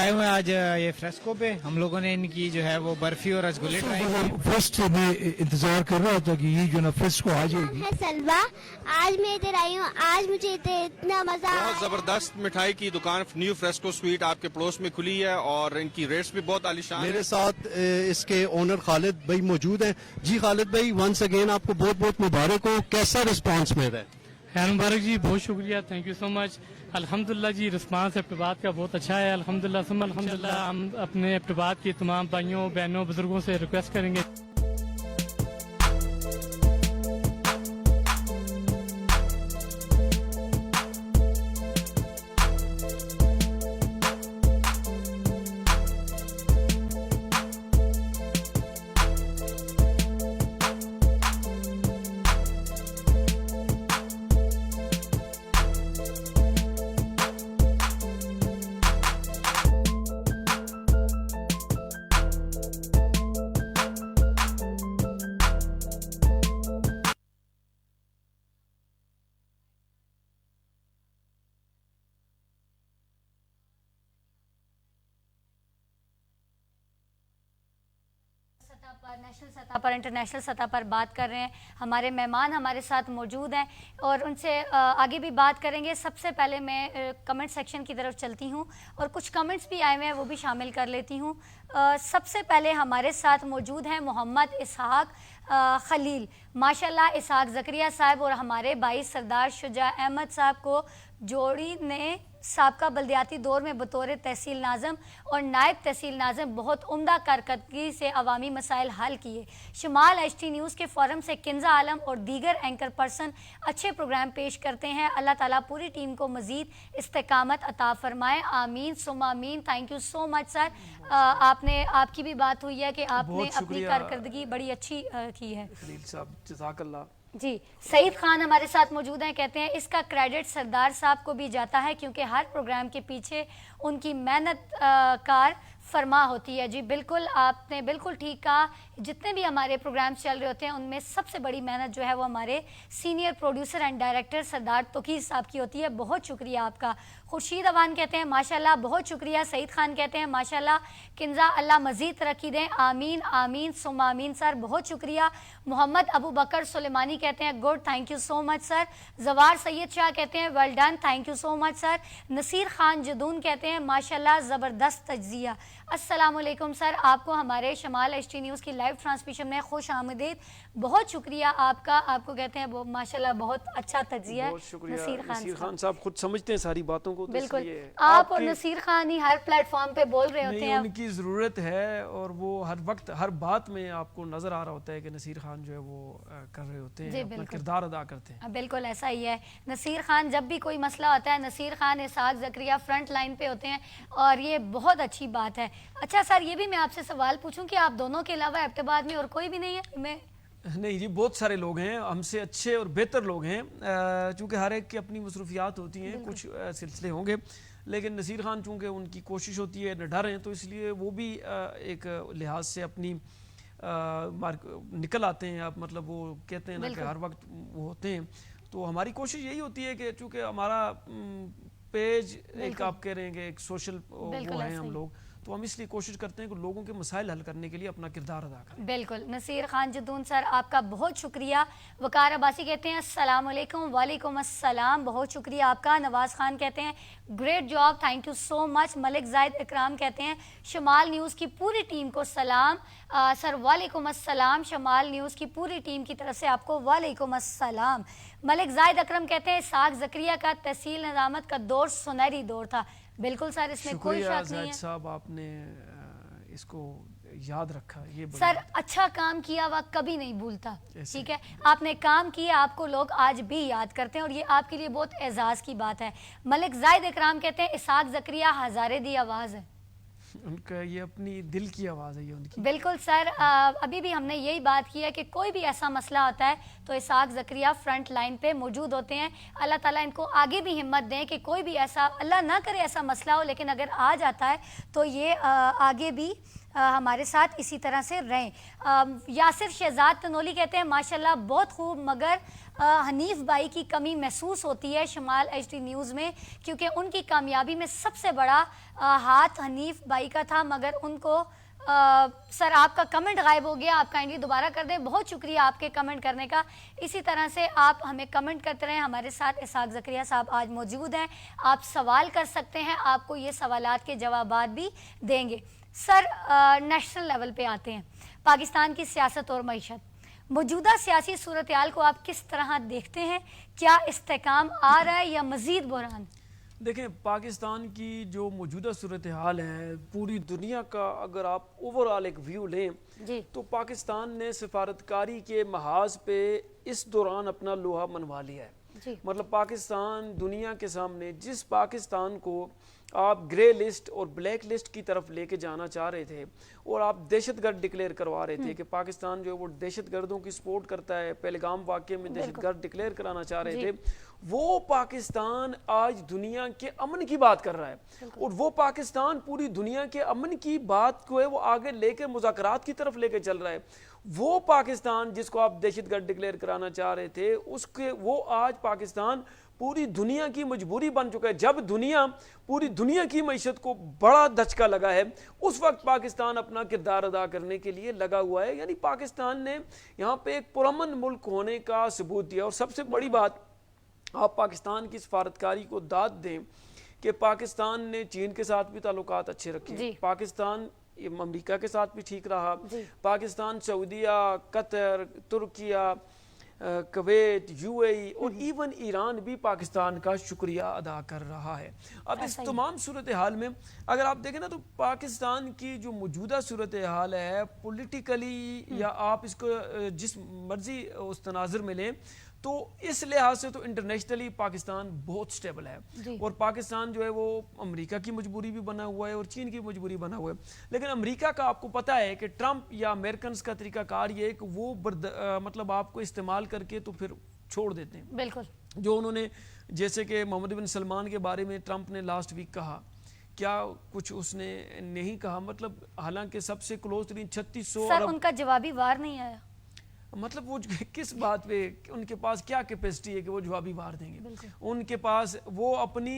आए हुए हैं आज ये फ्रेस्को पे। हम लोगों ने इनकी जो है वो बर्फी और रसगुल्ले ट्राई किए। फर्स्ट मैं इंतजार कर रहा था कि ये जो ना फ्रेस्को आ जाएगी। है सलवा, आज मैं इधर आई हूँ, आज मुझे इतना मजा आया। बहुत जबरदस्त मिठाई की दुकान न्यू फ्रेस्को स्वीट आपके पड़ोस में खुली है और इनकी रेट्स भी बहुत आलीशान मेरे साथ इसके ओनर खालिद भाई मौजूद हैं। जी खालिद भाई, वंस अगेन आपको बहुत बहुत मुबारक हो। कैसा रिस्पांस मिल रहा है? खैर मुबारक जी, बहुत शुक्रिया, थैंक यू सो मच। अल्हम्दुलिल्लाह जी, रिस्पांस एबटबाद का बहुत अच्छा है। अल्हम्दुलिल्लाह सुम्मा अल्हम्दुलिल्लाह। हम अपने एबटबाद के तमाम भाइयों बहनों बुजुर्गों से रिक्वेस्ट करेंगे नेशनल सतह पर, इंटरनेशनल सतह पर बात कर रहे हैं। हमारे मेहमान हमारे साथ मौजूद हैं और उनसे आगे भी बात करेंगे। सबसे पहले मैं कमेंट सेक्शन की तरफ चलती हूं और कुछ कमेंट्स भी आए हुए हैं, वो भी शामिल कर लेती हूं। सबसे पहले हमारे साथ मौजूद हैं मोहम्मद इसहाक खलील। माशाल्लाह, इसहाक ज़करिया साहब और हमारे भाई सरदार शुजा अहमद साहब को जोड़ी ने साबका बल्दियाती दौर में बतौर तहसील नाज़म और नायब तहसील नाज़म बहुत उम्दा कारकर्दगी से अवामी मसाइल हल किए। शुमाल HT न्यूज़ के फोरम से किंजा आलम और दीगर एंकर पर्सन अच्छे प्रोग्राम पेश करते हैं। अल्लाह ताला पूरी टीम को मज़ीद इस्तेकामत अता फरमाए, आमीन सुम्मा आमीन। Thank you so much sir. आपकी भी बात हुई है कि आपने अपनी कारकर्दगी बड़ी अच्छी की है। खलील साहब, जज़ाकल्लाह। जी, सईद खान हमारे साथ मौजूद हैं, कहते हैं इसका क्रेडिट सरदार साहब को भी जाता है क्योंकि हर प्रोग्राम के पीछे उनकी मेहनत कार फरमा होती है। जी बिल्कुल, आपने बिल्कुल ठीक कहा। जितने भी हमारे प्रोग्राम्स चल रहे होते हैं उनमें सबसे बड़ी मेहनत जो है वो हमारे सीनियर प्रोड्यूसर एंड डायरेक्टर सरदार तोकीर साहब की होती है। बहुत शुक्रिया आपका। खुर्शीद अवान कहते हैं माशाल्लाह, बहुत शुक्रिया। सईद खान कहते हैं माशाल्लाह किंजा, अल्लाह मज़ीद तरक्की दें, आमीन आमीन सुम्मा आमीन सर, बहुत शुक्रिया। मोहम्मद अबू बकर सुलेमानी कहते हैं good, thank you so much sir. Jawar Syed Shah कहते हैं well done, thank you so much sir. Naseer Khan Jadoon कहते हैं माशाल्लाह ज़बरदस्त तज्जिया। अस्सलाम वालेकुम सर, आपको हमारे शमाल HT न्यूज़ की लाइव ट्रांसमिशन में खुश आमदीद। बहुत शुक्रिया आपका। आपको कहते हैं माशाल्लाह बहुत अच्छा तज्जिया। नसीर खान साहब खुद समझते हैं सारी बातों को, तो बिल्कुल आप और नसीर खान ही हर प्लेटफॉर्म पे बोल रहे होते हैं। उनकी ज़रूरत है और वो हर वक्त हर बात में आपको नज़र आ रहा होता है कि नसीर खान जो है वो कर रहे होते हैं, अपना किरदार अदा करते हैं। बिल्कुल ऐसा ही है। नसीर खान जब भी कोई मसला होता है, नसीर खान इसहाक ज़करिया फ्रंट लाइन पे होते हैं और ये बहुत अच्छी बात है। अच्छा सर, ये भी मैं आपसे सवाल पूछूं कि आप दोनों के अलावा एबटाबाद में और कोई भी नहीं है? नहीं जी, बहुत सारे लोग हैं, हमसे अच्छे और बेहतर लोग हैं। चूँकि हर एक की अपनी मसरूफियात होती हैं, कुछ सिलसिले होंगे, लेकिन नसीर खान चूँकि उनकी कोशिश होती है निडर हैं, तो इसलिए वो भी एक लिहाज से अपनी निकल आते हैं। आप मतलब वो कहते हैं ना कि हर वक्त वो होते हैं, तो हमारी कोशिश यही होती है कि चूँकि हमारा पेज एक आप कह रहे हैं कि एक सोशल वो है हम लोग, तो हम इसलिए कोशिश करते हैं कि लोगों के मसाइल हल करने के लिए अपना किरदार अदा करें। बिल्कुल। नसीर खान जदून सर, आपका बहुत शुक्रिया। वकार अब्बासी कहते हैं अस्सलाम वालेकुम। वालेकुम अस्सलाम, बहुत शुक्रिया आपका। नवाज खान कहते हैं great job, thank you so much. Malik जायद इकराम कहते हैं शमाल न्यूज़ की पूरी टीम को सलाम। सर वालेकुम अस्सलाम, शमाल न्यूज़ की पूरी टीम की तरफ से आपको वालेकुम अस्सलाम। मलिक जायद अकरम कहते हैं इसहाक ज़करिया का तहसील निज़ामत का दौर सुनहरी दौर था। बिल्कुल सर, इसमें कोई शक नहीं है। साहब आपने इसको याद रखा, ये सर अच्छा काम किया हुआ कभी नहीं भूलता, ठीक है। आपने काम किया, आपको लोग आज भी याद करते हैं और ये आपके लिए बहुत एजाज की बात है। मलिक जायद इकराम कहते हैं इसहाक ज़करिया हज़ारे दी आवाज़ है। उनका ये अपनी दिल की आवाज़ है ये उनकी। बिल्कुल सर, अभी भी हमने यही बात की है कि कोई भी ऐसा मसला होता है तो इसहाक ज़करिया फ्रंट लाइन पे मौजूद होते हैं। अल्लाह ताला इनको आगे भी हिम्मत दें कि कोई भी ऐसा, अल्लाह ना करे ऐसा मसला हो, लेकिन अगर आ जाता है तो ये आगे भी हमारे साथ इसी तरह से रहें। यासिर शहजाद तनोली कहते हैं माशाल्लाह बहुत खूब, मगर हनीफ भाई की कमी महसूस होती है शमाल HD न्यूज़ में, क्योंकि उनकी कामयाबी में सबसे बड़ा हाथ हनीफ भाई का था, मगर उनको सर आपका कमेंट गायब हो गया, आप काइंडली दोबारा कर दें। बहुत शुक्रिया आपके कमेंट करने का। इसी तरह से आप हमें कमेंट करते रहें। हमारे साथ इसहाक ज़करिया साहब आज मौजूद हैं, आप सवाल कर सकते हैं, आपको ये सवालात के जवाबात भी देंगे। सर नेशनल लेवल पे आते हैं, पाकिस्तान की सियासत और मईशत, मौजूदा सियासी सूरत हाल को आप किस तरह देखते हैं? क्या इस्तेकाम आ रहा है या मज़ीद बुहरान? देखें, पाकिस्तान की जो मौजूदा सूरत हाल है, पूरी दुनिया का अगर आप ओवरऑल एक व्यू लें जी, तो पाकिस्तान ने सिफारतकारी के महाज पे इस दौरान अपना लोहा मनवा लिया है। जी। मतलब पाकिस्तान दुनिया के सामने जिस पाकिस्तान को आप ग्रे लिस्ट और ब्लैक लिस्ट की तरफ लेके जाना चाह रहे थे और आप दहशतगर्द डिक्लेयर करवा रहे थे कि पाकिस्तान जो है वो दहशतगर्दों की सपोर्ट करता है, पहलगाम वाक़े में दहशतगर्द डिक्लेयर कराना चाह रहे थे, वो पाकिस्तान आज दुनिया के अमन की बात कर रहा है। और वो पाकिस्तान पूरी दुनिया के अमन की बात को है वो आगे लेकर मुज़ाकरात की तरफ लेके चल रहा है। वो पाकिस्तान जिसको आप दहशतगर्द डिक्लेयर कराना चाह रहे थे, उसके वो आज पाकिस्तान पूरी दुनिया की मजबूरी बन चुका है। जब दुनिया पूरी दुनिया की मईशत को बड़ा धचका लगा है, उस वक्त पाकिस्तान अपना किरदार अदा करने के लिए लगा हुआ है। यानी पाकिस्तान ने यहाँ पे एक पुरअमन मुल्क होने का सबूत दिया। और सबसे बड़ी बात, आप पाकिस्तान की सफारतकारी को दाद दें कि पाकिस्तान ने चीन के साथ भी ताल्लुकात अच्छे रखे, पाकिस्तान अमेरिका के साथ भी ठीक रहा, पाकिस्तान सऊदीया, कतर, तुर्किया, कुवैत, UAE और इवन ईरान भी पाकिस्तान का शुक्रिया अदा कर रहा है। अब इस तमाम सूरत हाल में अगर आप देखें ना, तो पाकिस्तान की जो मौजूदा सूरत हाल है पॉलिटिकली, या आप इसको जिस मर्जी उस तनाज़ुर में लें, तो इस लिहाज से तो इंटरनेशनली पाकिस्तान बहुत स्टेबल है। और पाकिस्तान जो है वो अमेरिका की मजबूरी भी बना हुआ है और चीन की मजबूरी बना हुआ है। लेकिन अमेरिका का आपको पता है कि ट्रंप या अमेरिकन का तरीकाकार ये है कि वो मतलब आपको इस्तेमाल करके तो फिर छोड़ देते हैं। बिल्कुल, जो उन्होंने जैसे कि मोहम्मद बिन सलमान के बारे में ट्रंप ने लास्ट वीक कहा, क्या कुछ उसने नहीं कहा, मतलब हालांकि सबसे क्लोज तरीन 3600 सर उनका जवाबी वार नहीं आया, मतलब वो किस बात पे, उनके पास क्या कैपेसिटी है कि वो जवाबी वार देंगे? उनके पास वो अपनी,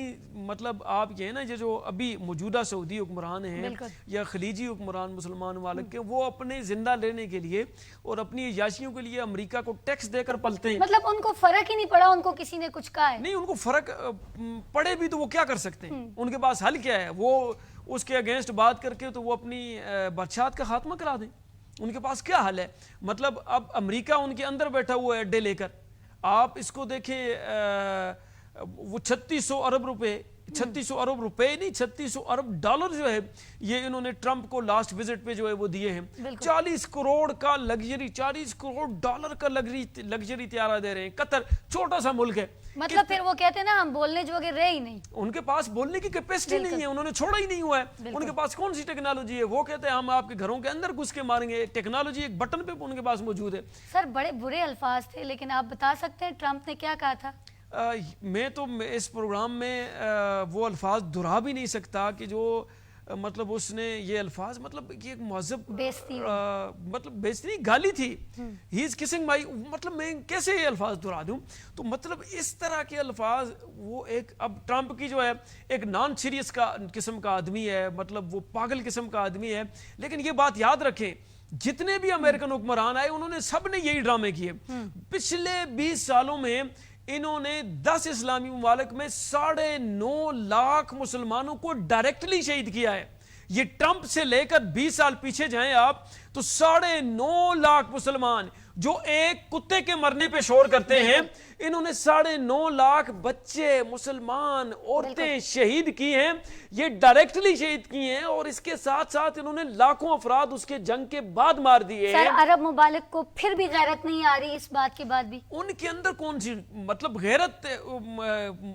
मतलब आप ये है ना, ये जो अभी मौजूदा सऊदी हुक्मरान हैं या खलीजी हुक्मरान मुसलमान वाले के, वो अपने जिंदा लेने के लिए और अपनी याशियों के लिए अमेरिका को टैक्स देकर पलते हैं। मतलब उनको फर्क ही नहीं पड़ा, उनको किसी ने कुछ कहा है? नहीं, उनको फर्क पड़े भी तो वो क्या कर सकते हैं? उनके पास हल क्या है? वो उसके अगेंस्ट बात करके तो वो अपनी बादशाहत का खात्मा करा दें। उनके पास क्या हल है? मतलब अब अमेरिका उनके अंदर बैठा हुआ है अड्डे लेकर। आप इसको देखें, वो 3600 अरब रुपए, 3600 अरब रुपए नहीं, 3600 अरब डॉलर जो है ये इन्होंने ट्रंप को लास्ट विजिट पे जो है वो दिए हैं। 40 करोड़ का लग्जरी, 40 करोड़ डॉलर का लग्जरी त्यारा दे रहे हैं। कतर छोटा सा मुल्क है, मतलब फिर वो कहते हैं ना हम बोलने जो रहे ही नहीं, उनके पास बोलने की कैपेसिटी नहीं है, उन्होंने छोड़ा ही नहीं हुआ है। उनके पास कौन सी टेक्नोलॉजी है? वो कहते हैं हम आपके घरों के अंदर घुस के मारेंगे। टेक्नोलॉजी एक बटन पे उनके पास मौजूद है। सर बड़े बुरे अल्फाज थे, लेकिन आप बता सकते हैं ट्रंप ने क्या कहा था? मैं तो इस प्रोग्राम में वो अल्फाज दोहरा भी नहीं सकता कि जो मतलब उसने ये अल्फाज, मतलब ये एक महज़ब मतलब बेइज्जती गाली थी। ही इज किसिंग माई, मतलब मैं कैसे ये अल्फाज दोहरा दूं? तो मतलब इस तरह के अल्फाज, वो एक, अब ट्रंप की जो है एक नॉन सीरियस का किस्म का आदमी है, मतलब वो पागल किस्म का आदमी है। लेकिन ये बात याद रखें, जितने भी अमेरिकन हुक्मरान आए उन्होंने सब ने यही ड्रामे किए। पिछले 20 सालों में इन्होंने 10 इस्लामी ममालिक में 9.5 लाख मुसलमानों को डायरेक्टली शहीद किया है। ये ट्रंप से लेकर 20 साल पीछे जाएं आप तो 9.5 लाख मुसलमान जो एक कुत्ते के मरने पे शोर करते हैं, इन्होंने 9.5 लाख बच्चे, मुसलमान, औरतें शहीद की हैं। ये डायरेक्टली शहीद की हैं और इसके साथ साथ इन्होंने लाखों अफराद उसके जंग के बाद मार दिए हैं। अरब मुबालिक को फिर भी गैरत नहीं आ रही इस बात के बाद भी? उनके अंदर कौन सी मतलब गैरत,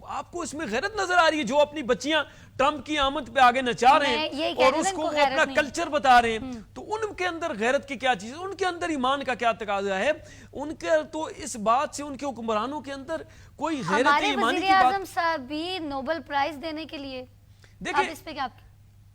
आपको इसमें गैरत नजर आ रही है? जो अपनी बच्चियां ट्रंप की आमद पे आगे नचा रहे हैं और उसको वो अपना कल्चर बता रहे हैं, तो उनके अंदर गैरत की क्या चीज है? उनके अंदर ईमान का क्या तकाजा है? उनके तो इस बात से उनके हुक्मरानों के अंदर कोई गैरत ईमान की बात। आज़म साहब भी नोबेल प्राइज देने के लिए, देखिए इस पे क्या?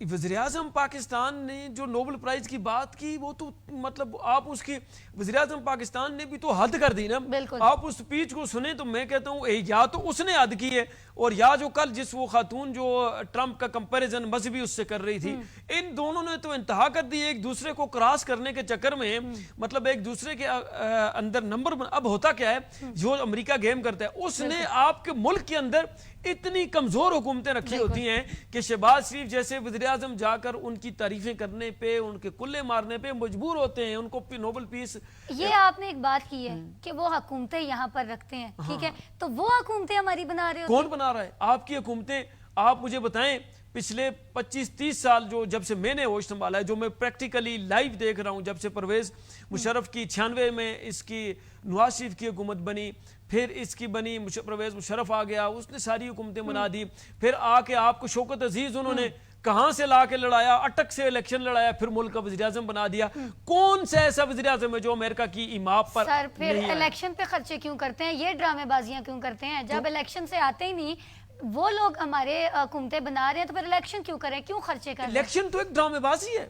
वज़ीर-ए-आज़म पाकिस्तान ने जो नोबेल प्राइज़ की बात की वो तो मतलब आप उसकी वज़ीर-ए-आज़म पाकिस्तान ने भी तो हद कर दी ना। बिल्कुल। आप उस स्पीच को सुने तो मैं कहता हूँ या तो उसने हद की है और या जो कल जिस वो खातून जो ट्रंप का कंपैरिजन मजहबी उससे कर रही थी, इन दोनों ने तो इंतहा कर दी एक दूसरे को क्रॉस करने के चक्कर में, मतलब एक दूसरे के अंदर नंबर। अब होता क्या है, जो अमेरिका गेम करता है उसने आपके मुल्क के अंदर इतनी कमजोर हुकूमतें रखी होती हैं कि शहबाज शरीफ जैसे वज़ीर-ए-आज़म जाकर उनकी तारीफें करने पे, उनके कुल्ले मारने पे मजबूर होते हैं। उनको नोबेल पीस, ये आपने एक बात की है कि वो हुकूमतें यहाँ पर रखते हैं, ठीक है, तो वो हुकूमतें हमारी बना रहे होते कौन बना रहा है? आपकी हुकूमतें। आप मुझे बताएं पिछले 25-30 साल जो जब से मैंने होश संभाला है, जो मैं प्रैक्टिकली लाइव देख रहा हूं, जब से परवेज मुशर्रफ की 96 में इसकी नवाज शरीफ की हुकूमत बनी, फिर इसकी बनी, परवेज मुशर्रफ आ गया, उसने सारी हुकूमतें बना दी, फिर आके आपको शौकत अजीज उन्होंने कहां से ला के लड़ाया, अटक से इलेक्शन लड़ाया, फिर मुल्क का वज़ीर-ए-आज़म बना दिया। कौन सा ऐसा वज़ीर-ए-आज़म है जो अमेरिका की इमाम पर सर फिर नहीं आया? इलेक्शन पे खर्चे क्यों करते हैं, ये ड्रामेबाजियां क्यों करते हैं? जब इलेक्शन से आते ही नहीं वो लोग हमारे हुकूमतें बना रहे हैं तो फिर इलेक्शन क्यों करें, क्यों खर्चे कर रहे हैं? इलेक्शन तो एक ड्रामेबाजी है,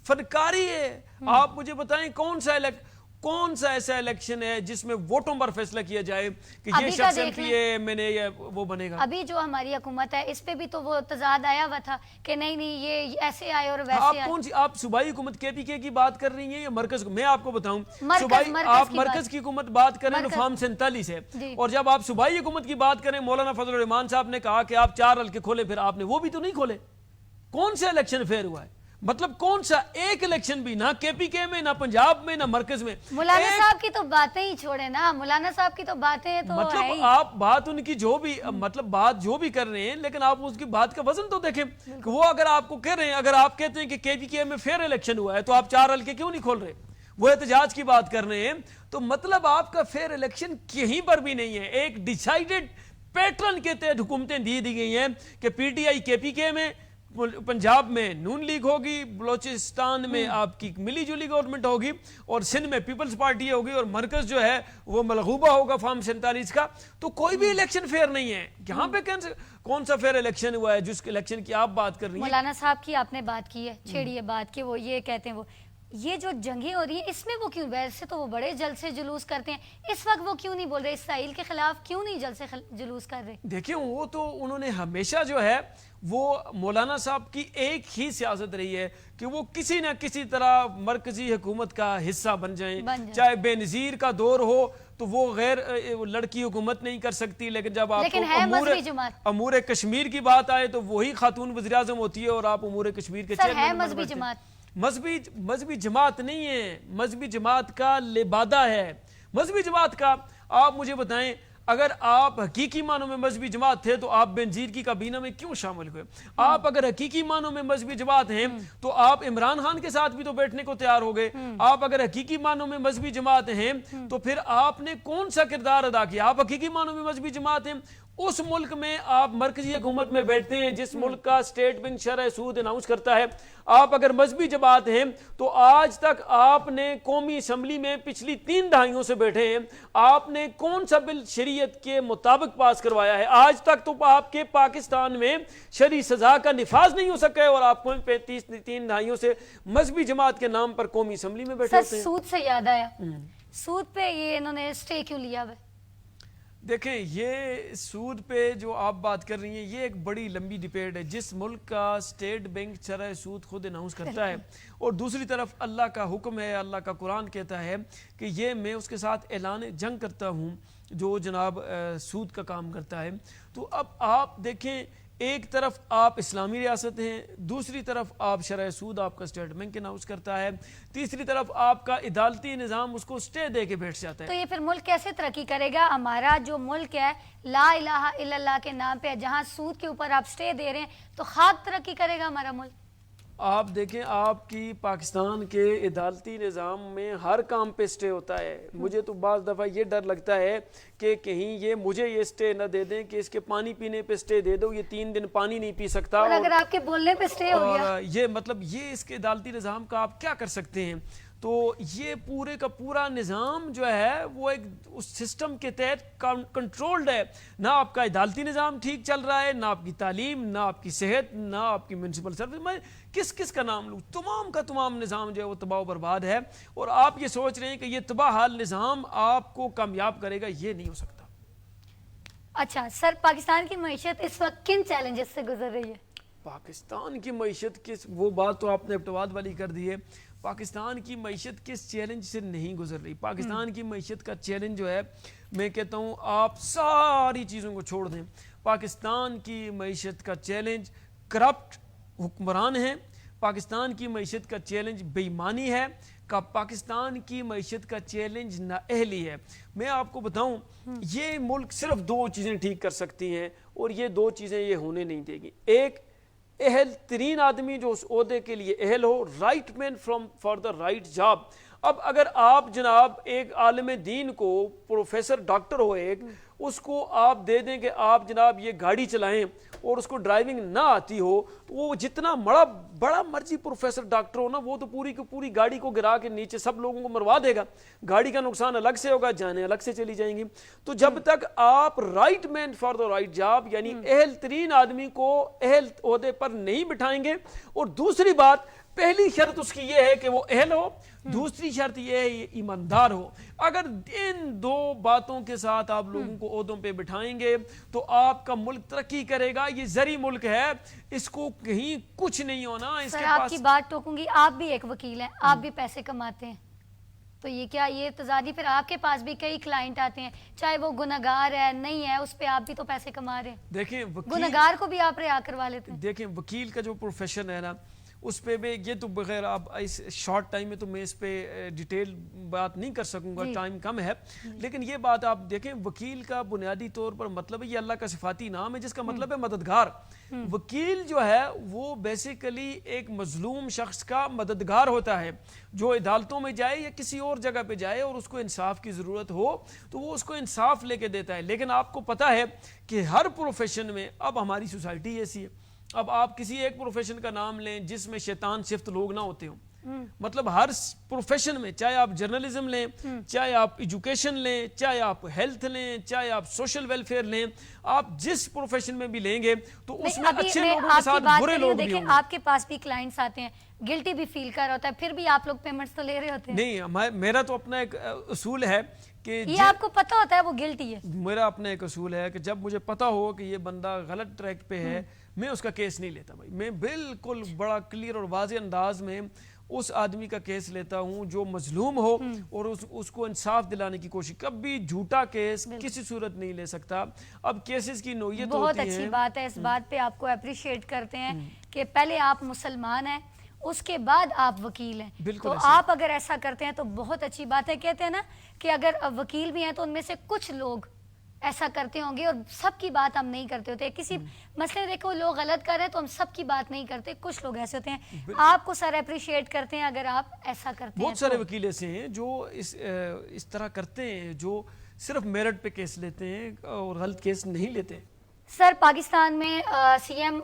फनकारी है। आप मुझे बताएं कौन सा ऐसा इलेक्शन है जिसमें वोटों पर फैसला किया जाए कि ये शख्स एमपी है, मैंने ये वो बनेगा। अभी जो हमारी हुकूमत है इस पे भी तो वो तजाद आया हुआ था कि नहीं ये ऐसे आए और वैसे आप आए। कौन सी आप सूबाई हुकूमत केपीके की बात कर रही हैं या मरकज? मैं आपको बताऊं, आप मरकज की हुकूमत बात करें रिफॉर्म 47 है, और जब आप सूबाई हुकूमत की बात करें, मौलाना फजल रहमान साहब ने कहा कि आप 4 हल्के खोले, फिर आपने वो भी तो नहीं खोले। कौन सा इलेक्शन फेयर हुआ है? मतलब कौन सा एक इलेक्शन भी, ना केपीके में, ना पंजाब में, ना मरकज में। मौलाना साहब की तो बातें ही छोड़े ना, मौलाना साहब की तो बातें तो मतलब है ही। आप बात उनकी जो भी मतलब बात जो भी कर रहे हैं, लेकिन आप उसकी बात का वजन तो देखें कि वो अगर आपको कह रहे हैं, अगर आप कहते हैं कि केपीके में फेयर इलेक्शन हुआ है तो आप 4 हल्के क्यों नहीं खोल रहे? वो एहतजाज की बात कर रहे हैं, तो मतलब आपका फेयर इलेक्शन कहीं पर भी नहीं है। एक डिसाइडेड पैटर्न के तहत हुकूमतें दी गई हैं कि पीटीआई केपीके में, पंजाब में नून लीग होगी, बलोचिस्तान में आपकी मिली जुली गवर्नमेंट होगी, और सिंध में पीपल्स पार्टी होगी, और मरकज जो है वो मलगूबा होगा फॉर्म 47 का। तो कोई भी इलेक्शन फेयर नहीं है यहाँ पे। कौन सा फेयर इलेक्शन हुआ है जिस इलेक्शन की आप बात कर रही हैं? मौलाना साहब की आपने बात की है, छेड़िए बात की, वो ये कहते हैं वो ये जो जंगें हो रही है इसमें वो क्यों, वैसे तो वो बड़े जल से जुलूस करते हैं, इस वक्त वो क्यों नहीं बोल रहे, इसराइल के खिलाफ क्यों नहीं जल से जुलूस कर रहे? देखिए वो तो उन्होंने हमेशा जो है वो मौलाना साहब की एक ही सियासत रही है कि वो किसी न किसी तरह मरकजी हुकूमत का हिस्सा बन जाएं। चाहे बेनजीर का दौर हो तो वो गैर लड़की हुकूमत नहीं कर सकती, लेकिन जब आपको अमूर कश्मीर की बात आए तो वही खातून वज़ीर-ए-आज़म होती है, और आप अमूर कश्मीर के चेयरमैन। मजहबी जमात मजहबी जमात नहीं है, मजहबी जमात का लिबादा है। मजहबी जमात का आप मुझे बताएं, अगर आप हकीकी मानों में मजहबी जमात थे तो आप बेनजीर की काबीना में क्यों शामिल हुए? आप अगर हकीकी मानों में मजहबी जमात हैं तो आप इमरान खान के साथ भी तो बैठने को तैयार हो गए। आप अगर हकीकी मानों में मजहबी जमात हैं तो फिर आपने कौन सा किरदार अदा किया? आप हकीकी मानों में मजहबी जमात हैं, उस मुल्क में आप मरकजी हुकूमत में बैठते हैं जिस मुल्क का स्टेट बैंक शरह सूद अनाउंस करता है। आप अगर मजहबी जमात हैं तो आज तक आपने कौमी असम्बली में पिछली 3 दहाइयों से बैठे हैं, आपने कौन सा बिल शरीयत के मुताबिक पास करवाया है? आज तक तो आपके पाकिस्तान में शरई सजा का निफाज नहीं हो सका है, और आप 3 दहाइयों से मजहबी जमात के नाम पर कौमी असम्बली में बैठे होते हैं। सूद से याद आया, सूद पे ये इन्होंने स्टे क्यों लिया हुआ? देखें, ये सूद पे जो आप बात कर रही हैं ये एक बड़ी लंबी डिबेट है। जिस मुल्क का स्टेट बैंक शरह सूद खुद अनाउंस करता है और दूसरी तरफ अल्लाह का हुक्म है, अल्लाह का कुरान कहता है कि ये मैं उसके साथ ऐलान जंग करता हूँ जो जनाब सूद का काम करता है। तो अब आप देखें, एक तरफ आप इस्लामी रियासत हैं, दूसरी तरफ आप शरह सूद आपका स्टेट बैंक अनाउंस करता है, तीसरी तरफ आपका इदालती निज़ाम उसको स्टे दे के बैठ जाता है। तो ये फिर मुल्क कैसे तरक्की करेगा? हमारा जो मुल्क है ला इलाहा इल्लल्लाह के नाम पे, जहाँ सूद के ऊपर आप स्टे दे रहे हैं, तो खाक तरक्की करेगा हमारा मुल्क? आप देखें, आपकी पाकिस्तान के इदालती निज़ाम में हर काम पे स्टे होता है। मुझे तो बाज़ दफ़ा ये डर लगता है कि कहीं ये मुझे ये स्टे न दे दें कि इसके पानी पीने पे स्टे दे दो, ये 3 दिन पानी नहीं पी सकता, और अगर आपके बोलने पे स्टे हो गया, ये मतलब ये इसके इदालती निज़ाम का आप क्या कर सकते हैं? تو یہ پورے کا پورا نظام جو ہے وہ ایک اس سسٹم کے تحت کنٹرولڈ ہے. نہ آپ کا عدالتی نظام ٹھیک چل رہا ہے، نہ آپ کی تعلیم، نہ آپ کی صحت، نہ آپ کی میونسپل سروس. میں کس کا نام لوں؟ تمام کا تمام نظام جو ہے وہ تباہ و برباد ہے. اور آپ یہ سوچ رہے ہیں کہ یہ تباہ حال نظام آپ کو کامیاب کرے گا، یہ نہیں ہو سکتا. اچھا سر، پاکستان کی معیشت اس وقت کن چیلنجز سے گزر رہی ہے؟ پاکستان کی معیشت وہ بات تو آپ نے ابتواد والی کر دی ہے. پاکستان کی معیشت کس چیلنج سے نہیں گزر رہی؟ پاکستان کی معیشت کا چیلنج جو ہے، میں کہتا ہوں آپ ساری چیزوں کو چھوڑ دیں. پاکستان کی معیشت کا چیلنج کرپٹ حکمران ہیں. پاکستان کی معیشت کا چیلنج بے ایمانی ہے. پاکستان کی معیشت کا چیلنج نااہلی ہے. میں آپ کو بتاؤں، یہ ملک صرف 2 چیزیں ٹھیک کر سکتی ہیں، اور یہ 2 چیزیں یہ ہونے نہیں دے گی. ایک، اہل ترین آدمی جو اس عہدے کے لیے اہل ہو، right man for the right job. اب اگر آپ جناب ایک عالم دین کو، پروفیسر ڈاکٹر ہو ایک، اس کو آپ دے دیں کہ آپ جناب یہ گاڑی چلائیں اور اس کو ڈرائیونگ نہ آتی ہو، تو وہ جتنا بڑا مرضی پروفیسر ڈاکٹر ہو نا، وہ تو پوری کی پوری گاڑی کو گرا کے نیچے سب لوگوں کو مروا دے گا. گاڑی کا نقصان الگ سے ہوگا، جانیں الگ سے چلی جائیں گی. تو جب تک آپ right man for the right job, یعنی اہل ترین آدمی کو اہل عہدے پر نہیں بٹھائیں گے. اور دوسری بات، پہلی شرط اس کی یہ ہے کہ وہ اہل ہو، دوسری شرط یہ ہے یہ ایماندار ہو. اگر ان 2 باتوں کے ساتھ آپ لوگوں کو عہدوں پہ بٹھائیں گے تو آپ کا ملک ترقی کرے گا. یہ زرعی ملک ہے، اس کو کہیں کچھ نہیں ہونا. اس کے آپ کی بات ٹوکوں گی، آپ بھی ایک وکیل ہیں، آپ بھی پیسے کماتے ہیں، تو یہ کیا یہ تضادی؟ پھر آپ کے پاس بھی کئی کلائنٹ آتے ہیں، چاہے وہ گنہگار ہے نہیں ہے، اس پہ آپ بھی تو پیسے کما رہے ہیں. دیکھیں گنہگار کو بھی آپ رہا کروا لیتے ہیں. دیکھیں وکیل کا جو پروفیشن ہے نا، اس پہ بھی یہ تو بغیر آپ اس شارٹ ٹائم میں تو میں اس پہ ڈیٹیل بات نہیں کر سکوں گا، ٹائم کم ہے. لیکن یہ بات آپ دیکھیں، وکیل کا بنیادی طور پر مطلب ہے، یہ اللہ کا صفاتی نام ہے جس کا مطلب ہے مددگار. وکیل جو ہے وہ بیسیکلی ایک مظلوم شخص کا مددگار ہوتا ہے، جو عدالتوں میں جائے یا کسی اور جگہ پہ جائے اور اس کو انصاف کی ضرورت ہو تو وہ اس کو انصاف لے کے دیتا ہے. لیکن آپ کو پتہ ہے کہ ہر پروفیشن میں اب ہماری سوسائٹی ایسی ہے. اب آپ کسی ایک پروفیشن کا نام لیں جس میں شیطان صفت لوگ نہ ہوتے ہوں. مطلب ہر پروفیشن میں، چاہے آپ جرنلزم لیں، چاہے آپ ایجوکیشن لیں، چاہے آپ ہیلتھ لیں، چاہے آپ سوشل ویلفیئر لیں، آپ جس پروفیشن میں بھی لیں گے تو اس میں اچھے لوگوں کے ساتھ برے لوگ بھی ہوں گے. آپ کے پاس بھی کلائنٹس آتے ہیں، گلٹی بھی فیل کر رہا ہوتا ہے، پھر بھی آپ لوگ پیمنٹس تو لے رہے ہوتے ہیں. نہیں، میرا تو اپنا ایک اصول ہے کہ یہ آپ کو پتہ ہوتا ہے وہ گلٹی ہے. میرا اپنا ایک اصول ہے کہ جب مجھے پتا ہو کہ یہ بندہ غلط ٹریک پہ ہے، میں اس کا کیس نہیں لیتا. بھائی میں بالکل بڑا کلیئر اور واضح انداز میں اس آدمی کا کیس لیتا ہوں جو مظلوم ہو، اور اس کو انصاف دلانے کی کوشش. کبھی جھوٹا کیس کسی صورت نہیں لے سکتا. اب کیسز کی نوعیت ہوتی ہے. بہت اچھی بات ہے، اس بات پہ آپ کو اپریشیٹ کرتے ہیں کہ پہلے آپ مسلمان ہیں، اس کے بعد آپ وکیل ہیں. تو آپ اگر ایسا کرتے ہیں تو بہت اچھی بات ہے. کہتے ہیں نا کہ اگر وکیل بھی ہیں تو ان میں سے کچھ لوگ ایسا کرتے ہوں گے، اور سب کی بات ہم نہیں کرتے ہوتے. کسی مسئلے دیکھو لوگ غلط کر رہے ہیں تو ہم سب کی بات نہیں کرتے، کچھ لوگ ایسے ہوتے ہیں. آپ کو سر اپریشیٹ کرتے ہیں اگر آپ ایسا کرتے ہیں. بہت سارے وکیل ایسے ہیں جو اس طرح کرتے ہیں، جو صرف میرٹ پہ کیس لیتے ہیں اور غلط کیس نہیں لیتے. سر پاکستان میں سی ایم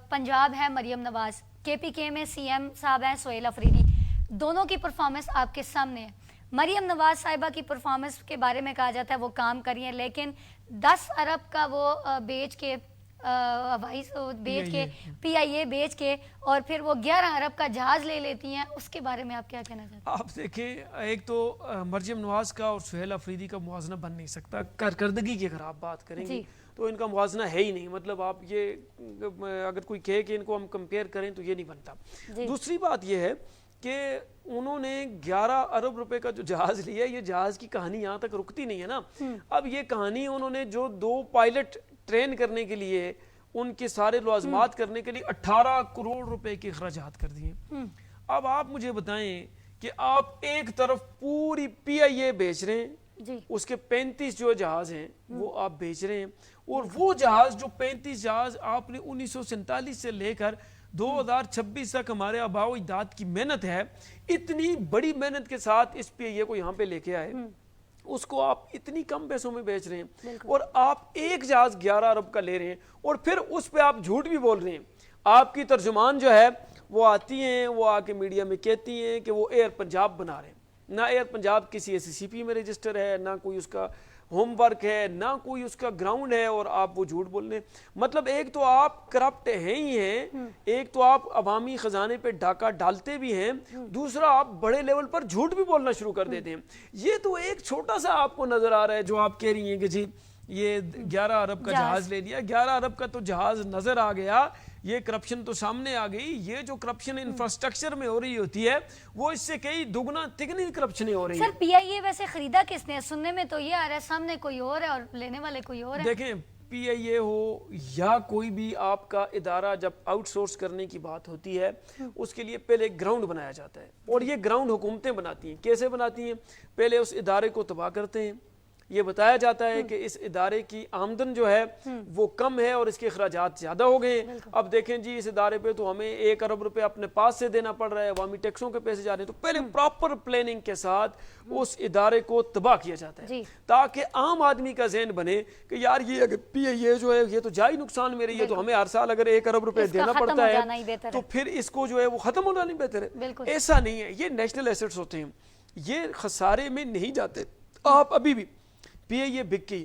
پنجاب ہے مریم نواز، کے پی کے میں سی ایم صاحب ہیں سہیل افریدی. دونوں کی پرفارمنس آپ کے سامنے ہے. مریم نواز صاحبہ کی پرفارمنس کے بارے میں کہا جاتا ہے وہ کام کری ہیں، لیکن 10 ارب کا وہ بیچ کے پی آئی اے بیچ کے اور پھر وہ 11 ارب کا جہاز لے لیتی ہیں. اس کے بارے میں آپ کیا کہنا چاہتے ہیں؟ آپ دیکھیں، ایک تو مریم نواز کا اور سہیل افریدی کا موازنہ بن نہیں سکتا. کارکردگی کی اگر آپ بات کریں گے تو ان کا موازنہ ہے ہی نہیں. مطلب آپ یہ اگر کوئی کہے کہ ان کو ہم کمپیئر کریں تو یہ نہیں بنتا. دوسری بات یہ ہے کہ انہوں نے 11 ارب روپے کا جو جہاز لیا، یہ جہاز کی کہانی یہاں تک رکتی نہیں ہے نا. اب یہ کہانی انہوں نے جو 2 پائلٹ ٹرین کرنے کے لیے، ان کے سارے لوازمات کرنے کے لیے 18 کروڑ روپے کے اخراجات کر دیے. اب آپ مجھے بتائیں کہ آپ ایک طرف پوری پی آئی اے بیچ رہے ہیں، اس کے 35 جو جہاز ہیں وہ آپ بیچ رہے ہیں، اور وہ جہاز جو 35 جہاز آپ نے 1947 سے لے کر 2026 تک ہمارے آباء و اجداد کی محنت ہے، اتنی بڑی محنت کے ساتھ اس پی آئی اے کو یہاں پہ لے کے آئے، اس کو آپ اتنی کم پیسوں میں بیچ رہے ہیں، اور آپ ایک جہاز 11 ارب کا لے رہے ہیں، اور پھر اس پہ آپ جھوٹ بھی بول رہے ہیں. آپ کی ترجمان جو ہے وہ آتی ہیں, وہ آ کے میڈیا میں کہتی ہیں کہ وہ ایئر پنجاب بنا رہے ہیں. نہ ایئر پنجاب کسی SCCP میں رجسٹر ہے, نہ کوئی اس کا ہوم ورک ہے, نہ کوئی اس کا گراؤنڈ ہے, اور آپ وہ جھوٹ بول رہے ہیں. مطلب ایک تو آپ کرپٹ ہیں ہی ہیں, ایک تو آپ عوامی خزانے پہ ڈاکہ ڈالتے بھی ہیں, دوسرا آپ بڑے لیول پر جھوٹ بھی بولنا شروع کر دیتے ہیں. یہ تو ایک چھوٹا سا آپ کو نظر آ رہا ہے جو آپ کہہ رہی ہیں کہ جی یہ 11 ارب کا جہاز لے لیا. 11 ارب کا تو جہاز نظر آ گیا, یہ کرپشن تو سامنے آ گئی. یہ جو کرپشن انفراسٹرکچر میں ہو رہی ہوتی ہے وہ اس سے کئی دگنا تگنی کرپشنیں ہو رہی ہیں. سر PIA ویسے خریدا کس نے؟ سننے میں تو یہ آ رہا ہے سامنے کوئی اور ہے اور لینے والے کوئی اور ہے. دیکھیں PIA ہو یا کوئی بھی آپ کا ادارہ, جب آؤٹ سورس کرنے کی بات ہوتی ہے اس کے لیے پہلے ایک گراؤنڈ بنایا جاتا ہے, اور یہ گراؤنڈ حکومتیں بناتی ہیں. کیسے بناتی ہیں؟ پہلے اس ادارے کو تباہ کرتے ہیں, یہ بتایا جاتا ہے کہ اس ادارے کی آمدن جو ہے وہ کم ہے اور اس کے اخراجات زیادہ ہو گئے ہیں. اب دیکھیں جی اس ادارے پہ تو ہمیں 1 ارب روپے اپنے پاس سے دینا پڑ رہا ہے, عوامی ٹیکسوں کے پیسے جا رہے ہیں. تو پہلے پراپر پلاننگ کے ساتھ اس ادارے کو تباہ کیا جاتا ہے تاکہ عام آدمی کا ذہن بنے کہ یار یہ اگر PIA جو ہے یہ تو جائے نقصان میں رہی ہے, تو ہمیں ہر سال اگر 1 ارب روپے دینا پڑتا ہے تو پھر اس کو جو ہے وہ ختم ہونا نہیں بہتر ہے. ایسا نہیں ہے, یہ نیشنل ایسٹس ہوتے ہیں, یہ خسارے میں نہیں جاتے. آپ ابھی بھی PIA بک کی,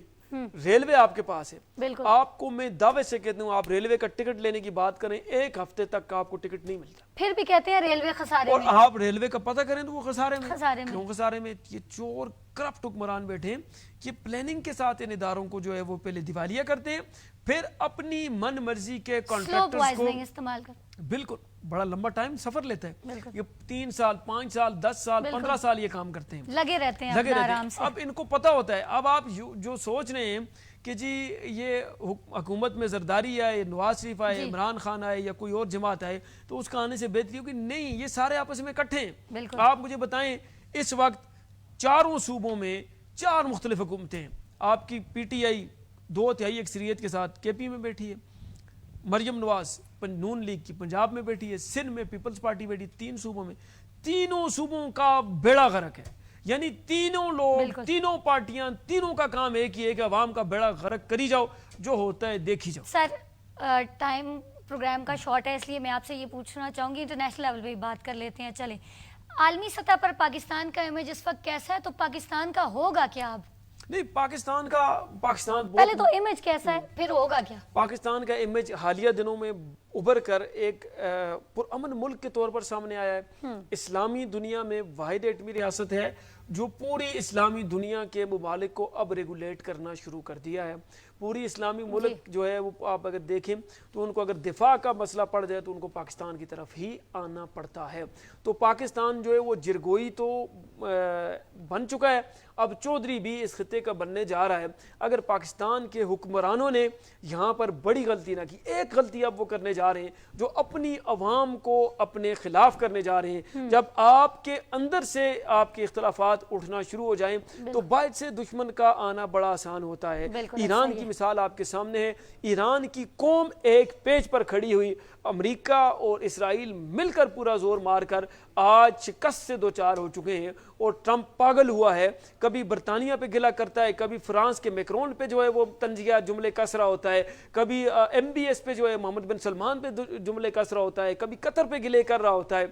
ریلوے آپ کے پاس ہے, آپ کو میں دعوے سے کہتا ہوں آپ ریلوے کا ٹکٹ لینے کی بات کریں, 1 ہفتے تک کا آپ کو ٹکٹ نہیں ملتا. پھر بھی کہتے ہیں ریلوے خسارے اور میں. آپ ریلوے کا پتہ کریں تو وہ خسارے میں. کیوں خسارے میں؟ یہ چور کرپٹ حکمران بیٹھے ہیں, یہ پلاننگ کے ساتھ ان اداروں کو جو ہے وہ پہلے دیوالیہ کرتے ہیں, پھر اپنی من مرضی کے کانٹریکٹرز کو استعمال کر. بالکل بڑا لمبا ٹائم سفر لیتا ہے, یہ 3 سال 5 سال 10 سال 15 سال یہ کام کرتے ہیں, لگے رہتے ہیں آرام سے. اب ان کو پتہ ہوتا ہے. اب آپ جو سوچ رہے ہیں کہ جی یہ حکومت میں زرداری آئے, نواز شریف آئے, عمران خان آئے یا کوئی اور جماعت آئے تو اس کا آنے سے بہتری ہوگی, نہیں, یہ سارے آپس میں اکٹھے ہیں. آپ مجھے بتائیں اس وقت 4 صوبوں میں 4 مختلف حکومتیں ہیں. آپ کی PTI 2/3 اکثریت کے ساتھ KP میں بیٹھی ہے, مریم نواز نون لیگ کی پنجاب میں بیٹھی ہے, سندھ میں پیپلز پارٹی بیٹھی, 3 صوبوں میں. تینوں صوبوں کا بیڑا غرق ہے, یعنی تینوں لوگ, تینوں پارٹیاں, تینوں کا کام ایک ہی ہے کہ عوام کا بیڑا غرق کری جاؤ, جو ہوتا ہے دیکھی جاؤ. سر ٹائم پروگرام کا شارٹ ہے, اس لیے میں آپ سے یہ پوچھنا چاہوں گی, انٹرنیشنل لیول پہ بات کر لیتے ہیں. چلیں, عالمی سطح پر پاکستان کا امیج اس وقت کیسا ہے, تو پاکستان کا ہوگا کیا؟ اب نہیں, پاکستان پہلے تو امیج کیسا ہے پھر ہوگا کیا؟ پاکستان کا امیج حالیہ دنوں میں ابھر کر ایک پرامن ملک کے طور پر سامنے آیا ہے. اسلامی دنیا میں واحد ایٹمی ریاست ہے جو پوری اسلامی دنیا کے ممالک کو اب ریگولیٹ کرنا شروع کر دیا ہے. پوری اسلامی ملک جو ہے وہ آپ اگر دیکھیں تو ان کو اگر دفاع کا مسئلہ پڑ جائے تو ان کو پاکستان کی طرف ہی آنا پڑتا ہے. تو پاکستان جو ہے وہ جرگوئی تو بن چکا ہے, اب چودھری بھی اس خطے کا بننے جا رہا ہے. اگر پاکستان کے حکمرانوں نے یہاں پر بڑی غلطی نہ کی, ایک غلطی اب وہ کرنے جا رہے ہیں جو اپنی عوام کو اپنے خلاف کرنے جا رہے ہیں. جب آپ کے اندر سے آپ کے اختلافات اٹھنا شروع ہو جائیں تو باعث سے دشمن کا آنا بڑا آسان ہوتا ہے. ایران کی مثال آپ کے سامنے ہے, ایران کی قوم ایک پیج پر کھڑی ہوئی, امریکہ اور اسرائیل مل کر پورا زور مار کر آج شکست سے 2-4 ہو چکے ہیں. اور ٹرمپ پاگل ہوا ہے, کبھی برطانیہ پہ گلا کرتا ہے, کبھی فرانس کے میکرون پہ جو ہے وہ طنزیہ جملے کس رہا ہوتا ہے, کبھی MBS پہ جو ہے محمد بن سلمان پہ جملے کس رہا ہوتا ہے, کبھی قطر پہ گلے کر رہا ہوتا ہے,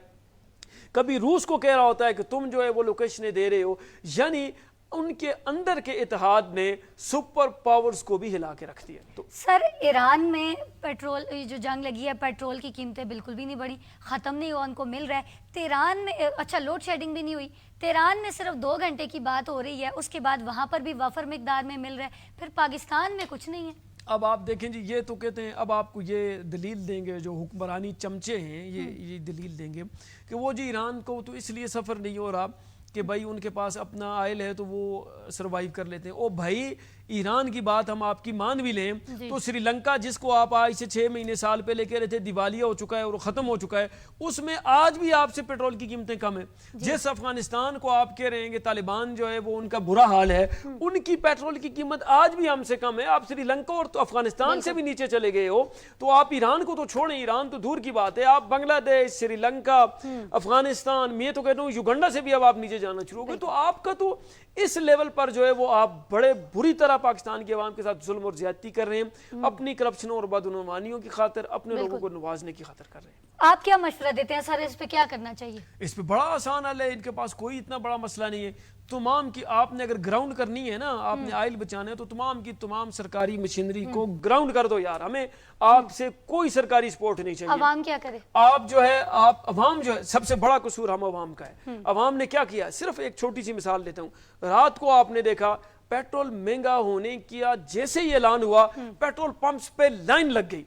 کبھی روس کو کہہ رہا ہوتا ہے کہ تم جو ہے وہ لوکیشنیں دے رہے ہو. یعنی ان کے اندر کے اتحاد نے سپر پاورز کو بھی ہلا کے رکھ دیا. تو سر ایران میں پیٹرول جو جنگ لگی ہے, پیٹرول کی قیمتیں بالکل بھی نہیں بڑھی, ختم نہیں ہوا, ان کو مل رہا ہے. تہران میں اچھا لوڈ شیڈنگ بھی نہیں ہوئی, تہران میں صرف 2 گھنٹے کی بات ہو رہی ہے, اس کے بعد وہاں پر بھی وافر مقدار میں مل رہا ہے. پھر پاکستان میں کچھ نہیں ہے. اب آپ دیکھیں جی, یہ تو کہتے ہیں, اب آپ کو یہ دلیل دیں گے جو حکمرانی چمچے ہیں, یہ دلیل دیں گے کہ وہ جی ایران کو تو اس لیے سفر نہیں ہو رہا کہ بھائی ان کے پاس اپنا آئل ہے تو وہ سروائیو کر لیتے ہیں. او بھائی ایران کی بات ہم آپ کی مان بھی لیں تو سری لنکا جس کو آپ آج سے 6 مہینے سال پہلے کہہ رہے تھے دیوالیہ ہو چکا ہے اور ختم ہو چکا ہے, اس میں آج بھی آپ سے پیٹرول کی قیمتیں کم ہیں. جس افغانستان کو آپ کہہ رہے ہیں کہ طالبان جو ہے وہ ان کا برا حال ہے, ان کی پیٹرول کی قیمت آج بھی ہم سے کم ہے. آپ سری لنکا اور تو افغانستان سے بھی نیچے چلے گئے ہو, تو آپ ایران کو تو چھوڑیں, ایران تو دور کی بات ہے, آپ بنگلہ دیش, سری لنکا, افغانستان, میں تو کہتا ہوں یوگنڈا سے بھی اب آپ نیچے जाना शुरू हो गए, तो आपका तो इस लेवल पर जो है वो आप बड़े बुरी तरह पाकिस्तान के अवाम के साथ जुल्म और ज्यादती कर रहे हैं, अपनी करप्शन और बदनुमानियों की खातिर, अपने लोगों को नवाजने की खातिर कर रहे हैं। आप क्या मशवरा देते हैं सर, इस पे क्या करना चाहिए? इस पे बड़ा आसान हल है, इनके पास कोई इतना बड़ा मसला नहीं है। तमाम की आपने अगर ग्राउंड करनी है ना, आपने आयल बचाना है, तो तमाम की तमाम सरकारी मशीनरी को ग्राउंड कर दो यार, हमें आपसे कोई सरकारी सपोर्ट नहीं चाहिए। अवाम क्या करे? आप जो है, आप अवाम जो है, सबसे बड़ा कसूर हम अवाम का है। अवाम ने क्या किया, सिर्फ एक छोटी सी मिसाल देता हूँ, रात को आपने देखा पेट्रोल महंगा होने किया जैसे ही ऐलान हुआ, पेट्रोल पंप्स पे लाइन लग गई।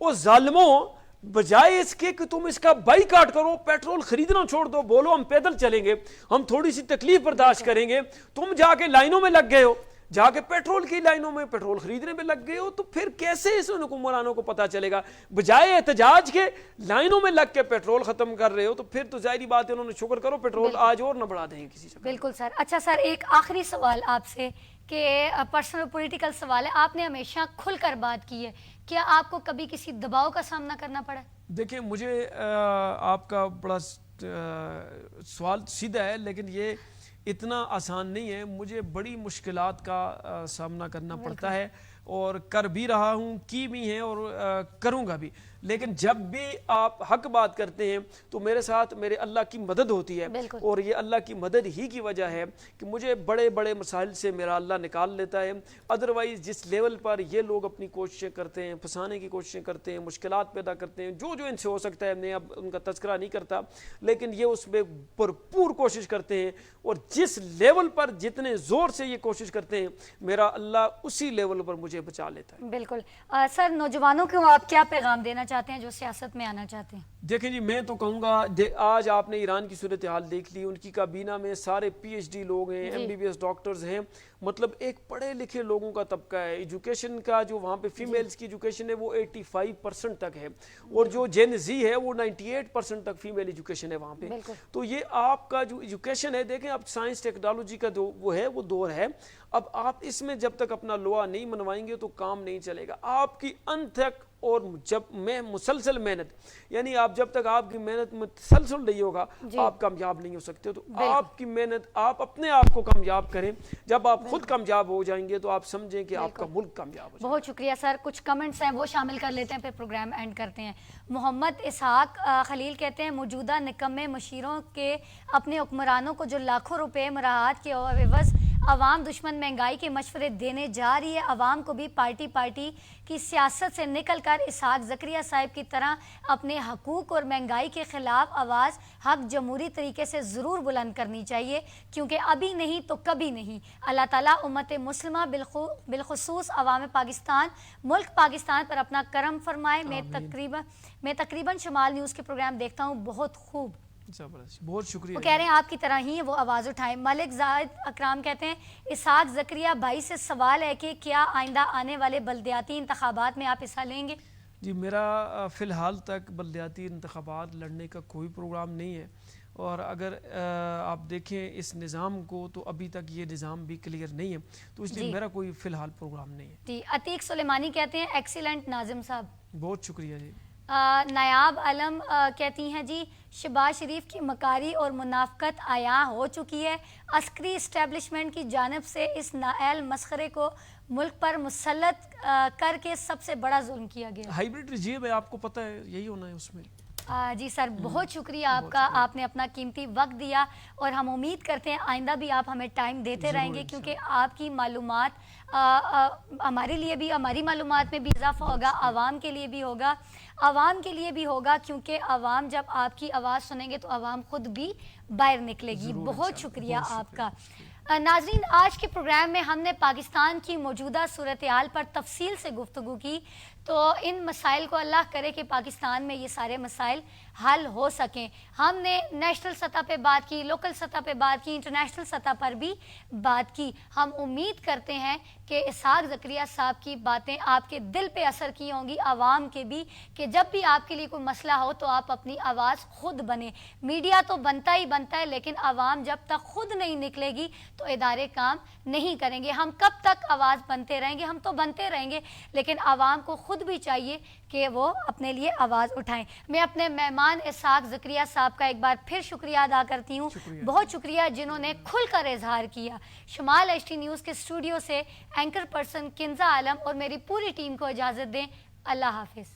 वो जालिमों, बजाय इसके कि तुम इसका बाइकाट करो, पेट्रोल खरीदना छोड़ दो, बोलो हम पैदल चलेंगे, हम थोड़ी सी तकलीफ बर्दाश्त करेंगे, तुम जाके लाइनों में लग गए हो, जाके पेट्रोल की लाइनों में पेट्रोल खरीदने में लग गए हो, तो फिर कैसे इस हुक्मरानों को पता चलेगा? बजाय एहतजाज के लाइनों में लग के पेट्रोल खत्म कर रहे हो, तो फिर तो जाहिर बात है उन्होंने शुक्र करो पेट्रोल आज और न बढ़ा देंगे किसी जगह। बिल्कुल सर। अच्छा सर, एक आखिरी सवाल आपसे कि पर्सनल पॉलिटिकल सवाल है, आपने हमेशा खुलकर बात की है, क्या आपको कभी किसी दबाव का सामना करना पड़ा? देखिए, मुझे आपका बड़ा सवाल सीधा है, लेकिन ये इतना आसान नहीं है। मुझे बड़ी मुश्किलात का सामना करना पड़ता है, और कर भी रहा हूँ, की भी है, और करूँगा भी। लेकिन जब भी आप हक बात करते हैं तो मेरे साथ मेरे अल्लाह की मदद होती है, और ये अल्लाह की मदद ही की वजह है कि मुझे बड़े बड़े मसाइल से मेरा अल्लाह निकाल लेता है। अदरवाइज़ जिस लेवल पर ये लोग अपनी कोशिशें करते हैं, फंसाने की कोशिशें करते हैं, मुश्किलात पैदा करते हैं, जो जो इनसे हो सकता है, मैं अब उनका तज़किरा नहीं करता, लेकिन ये उसमें भरपूर कोशिश करते हैं, और जिस लेवल पर जितने ज़ोर से ये कोशिश करते हैं, मेरा अल्लाह उसी लेवल पर मुझे बचा लेता है। बिल्कुल। सर, नौजवानों को आप क्या पैगाम देना चाहते हैं जो सियासत में आना चाहते हैं? देखें जी, मैं तो कहूँगा, आज आपने ईरान की सूरत हाल देख ली, उनकी काबीना में सारे PhD लोग हैं, MBBS डॉक्टर्स हैं, मतलब एक पढ़े लिखे लोगों का तबका है। एजुकेशन का जो वहाँ पे फीमेल्स की एजुकेशन है वो 85% तक है, और जो जेन ज़ी है वो 98% तक फीमेल एजुकेशन है वहाँ पे। तो ये आपका जो एजुकेशन है, देखें अब साइंस टेक्नोलॉजी का जो वो है वो दौर है, अब आप इसमें जब तक अपना लोहा नहीं मनवाएंगे तो काम नहीं चलेगा। आपकी अनथक और जब मैं मुसलसल मेहनत, यानी आप जब तक आपकी मेहनत मुसलसल नहीं होगा आप कामयाब नहीं हो सकते। तो आपकी मेहनत, आप अपने आप को कामयाब करें, जब आप खुद कामयाब हो जाएंगे तो आप समझें कि आपका मुल्क कामयाब हो जाएगा। बहुत शुक्रिया सर। कुछ कमेंट्स हैं वो शामिल कर लेते हैं, फिर प्रोग्राम एंड करते हैं। मोहम्मद इसहाक खलील कहते हैं, मौजूदा निकम्मे मशीरों के अपने हुक्मरानों को जो लाखों रुपए मराहत के एवज अवाम दुश्मन महंगाई के मशवरे देने जा रही है, अवाम को भी पार्टी की सियासत से निकल कर इसहाक ज़करिया साहब की तरह अपने हकूक़ और महंगाई के ख़िलाफ़ आवाज़ हक जमहूरी तरीके से ज़रूर बुलंद करनी चाहिए, क्योंकि अभी नहीं तो कभी नहीं। अल्लाह ताला उम्मत मुस्लिमा बिलखुसूस अवाम पाकिस्तान, मुल्क पाकिस्तान पर अपना करम फरमाए। मैं तकरीबन शमाल न्यूज़ के प्रोग्राम देखता हूँ, बहुत खूब, बहुत शुक्रिया। वो कह रहे हैं आपकी तरह ही है, वो आवाज़ उठाएं। मलिक जाहिद अकराम कहते हैं, इसहाक ज़करिया भाई से सवाल है कि क्या आइंदा आने वाले बल्दियाती इंतखाबात में आप हिस्सा लेंगे? जी, मेरा फ़िलहाल तक बल्दियाती इंतखाबात लड़ने का कोई प्रोग्राम नहीं है, और अगर आप देखें इस निज़ाम को तो अभी तक ये निज़ाम भी क्लियर नहीं है, तो इसलिए मेरा कोई फ़िलहाल प्रोग्राम नहीं है। जी। अतीक सुलेमानी कहते हैं, एक्सीलेंट नाजिम साहब। बहुत शुक्रिया जी। नायाब आलम कहती हैं, जी शहबाज शरीफ की मकारी और मुनाफकत आया हो चुकी है, अस्करी इस्टेब्लिशमेंट की जानिब से इस नाअहल मस्खरे को मुल्क पर मुसल्लत करके सबसे बड़ा जुल्म किया गया। हाइब्रिड रिजीम है, आपको पता है, यही होना है उसमें। जी सर, बहुत शुक्रिया आपका, आपने अपना कीमती वक्त दिया, और हम उम्मीद करते हैं आइंदा भी आप हमें टाइम देते रहेंगे, क्योंकि आपकी मालूमात हमारे लिए भी, हमारी मालूमात में भी इजाफा होगा, आवाम के लिए भी होगा, आवाम के लिए भी होगा, क्योंकि आवाम जब आपकी आवाज़ सुनेंगे तो आवाम खुद भी बाहर निकलेगी। बहुत शुक्रिया आपका। नाजरीन, आज के प्रोग्राम में हमने पाकिस्तान की मौजूदा सूरत हाल पर तफसील से गुफ्तगू की, तो इन मसाइल को अल्लाह करे कि पाकिस्तान में ये सारे मसाइल हल हो सकें। हमने नेशनल सतह पे बात की, लोकल सतह पे बात की, इंटरनेशनल सतह पर भी बात की। हम उम्मीद करते हैं कि इसहाक ज़करिया साहब की बातें आपके दिल पे असर की होंगी, आवाम के भी, कि जब भी आपके लिए कोई मसला हो तो आप अपनी आवाज़ खुद बने। मीडिया तो बनता ही बनता है, लेकिन आवाम जब तक खुद नहीं निकलेगी तो इदारे काम नहीं करेंगे। हम कब तक आवाज़ बनते रहेंगे? हम तो बनते रहेंगे, लेकिन आवाम को खुद भी चाहिए कि वो अपने लिए आवाज़ उठाएं। मैं अपने मेहमान इसहाक ज़करिया साहब का एक बार फिर शुक्रिया अदा करती हूँ। बहुत शुक्रिया जिन्होंने खुलकर इजहार किया। शुमाल एचटी न्यूज़ के स्टूडियो से एंकर पर्सन किंजा आलम और मेरी पूरी टीम को इजाज़त दें। अल्लाह हाफिज़।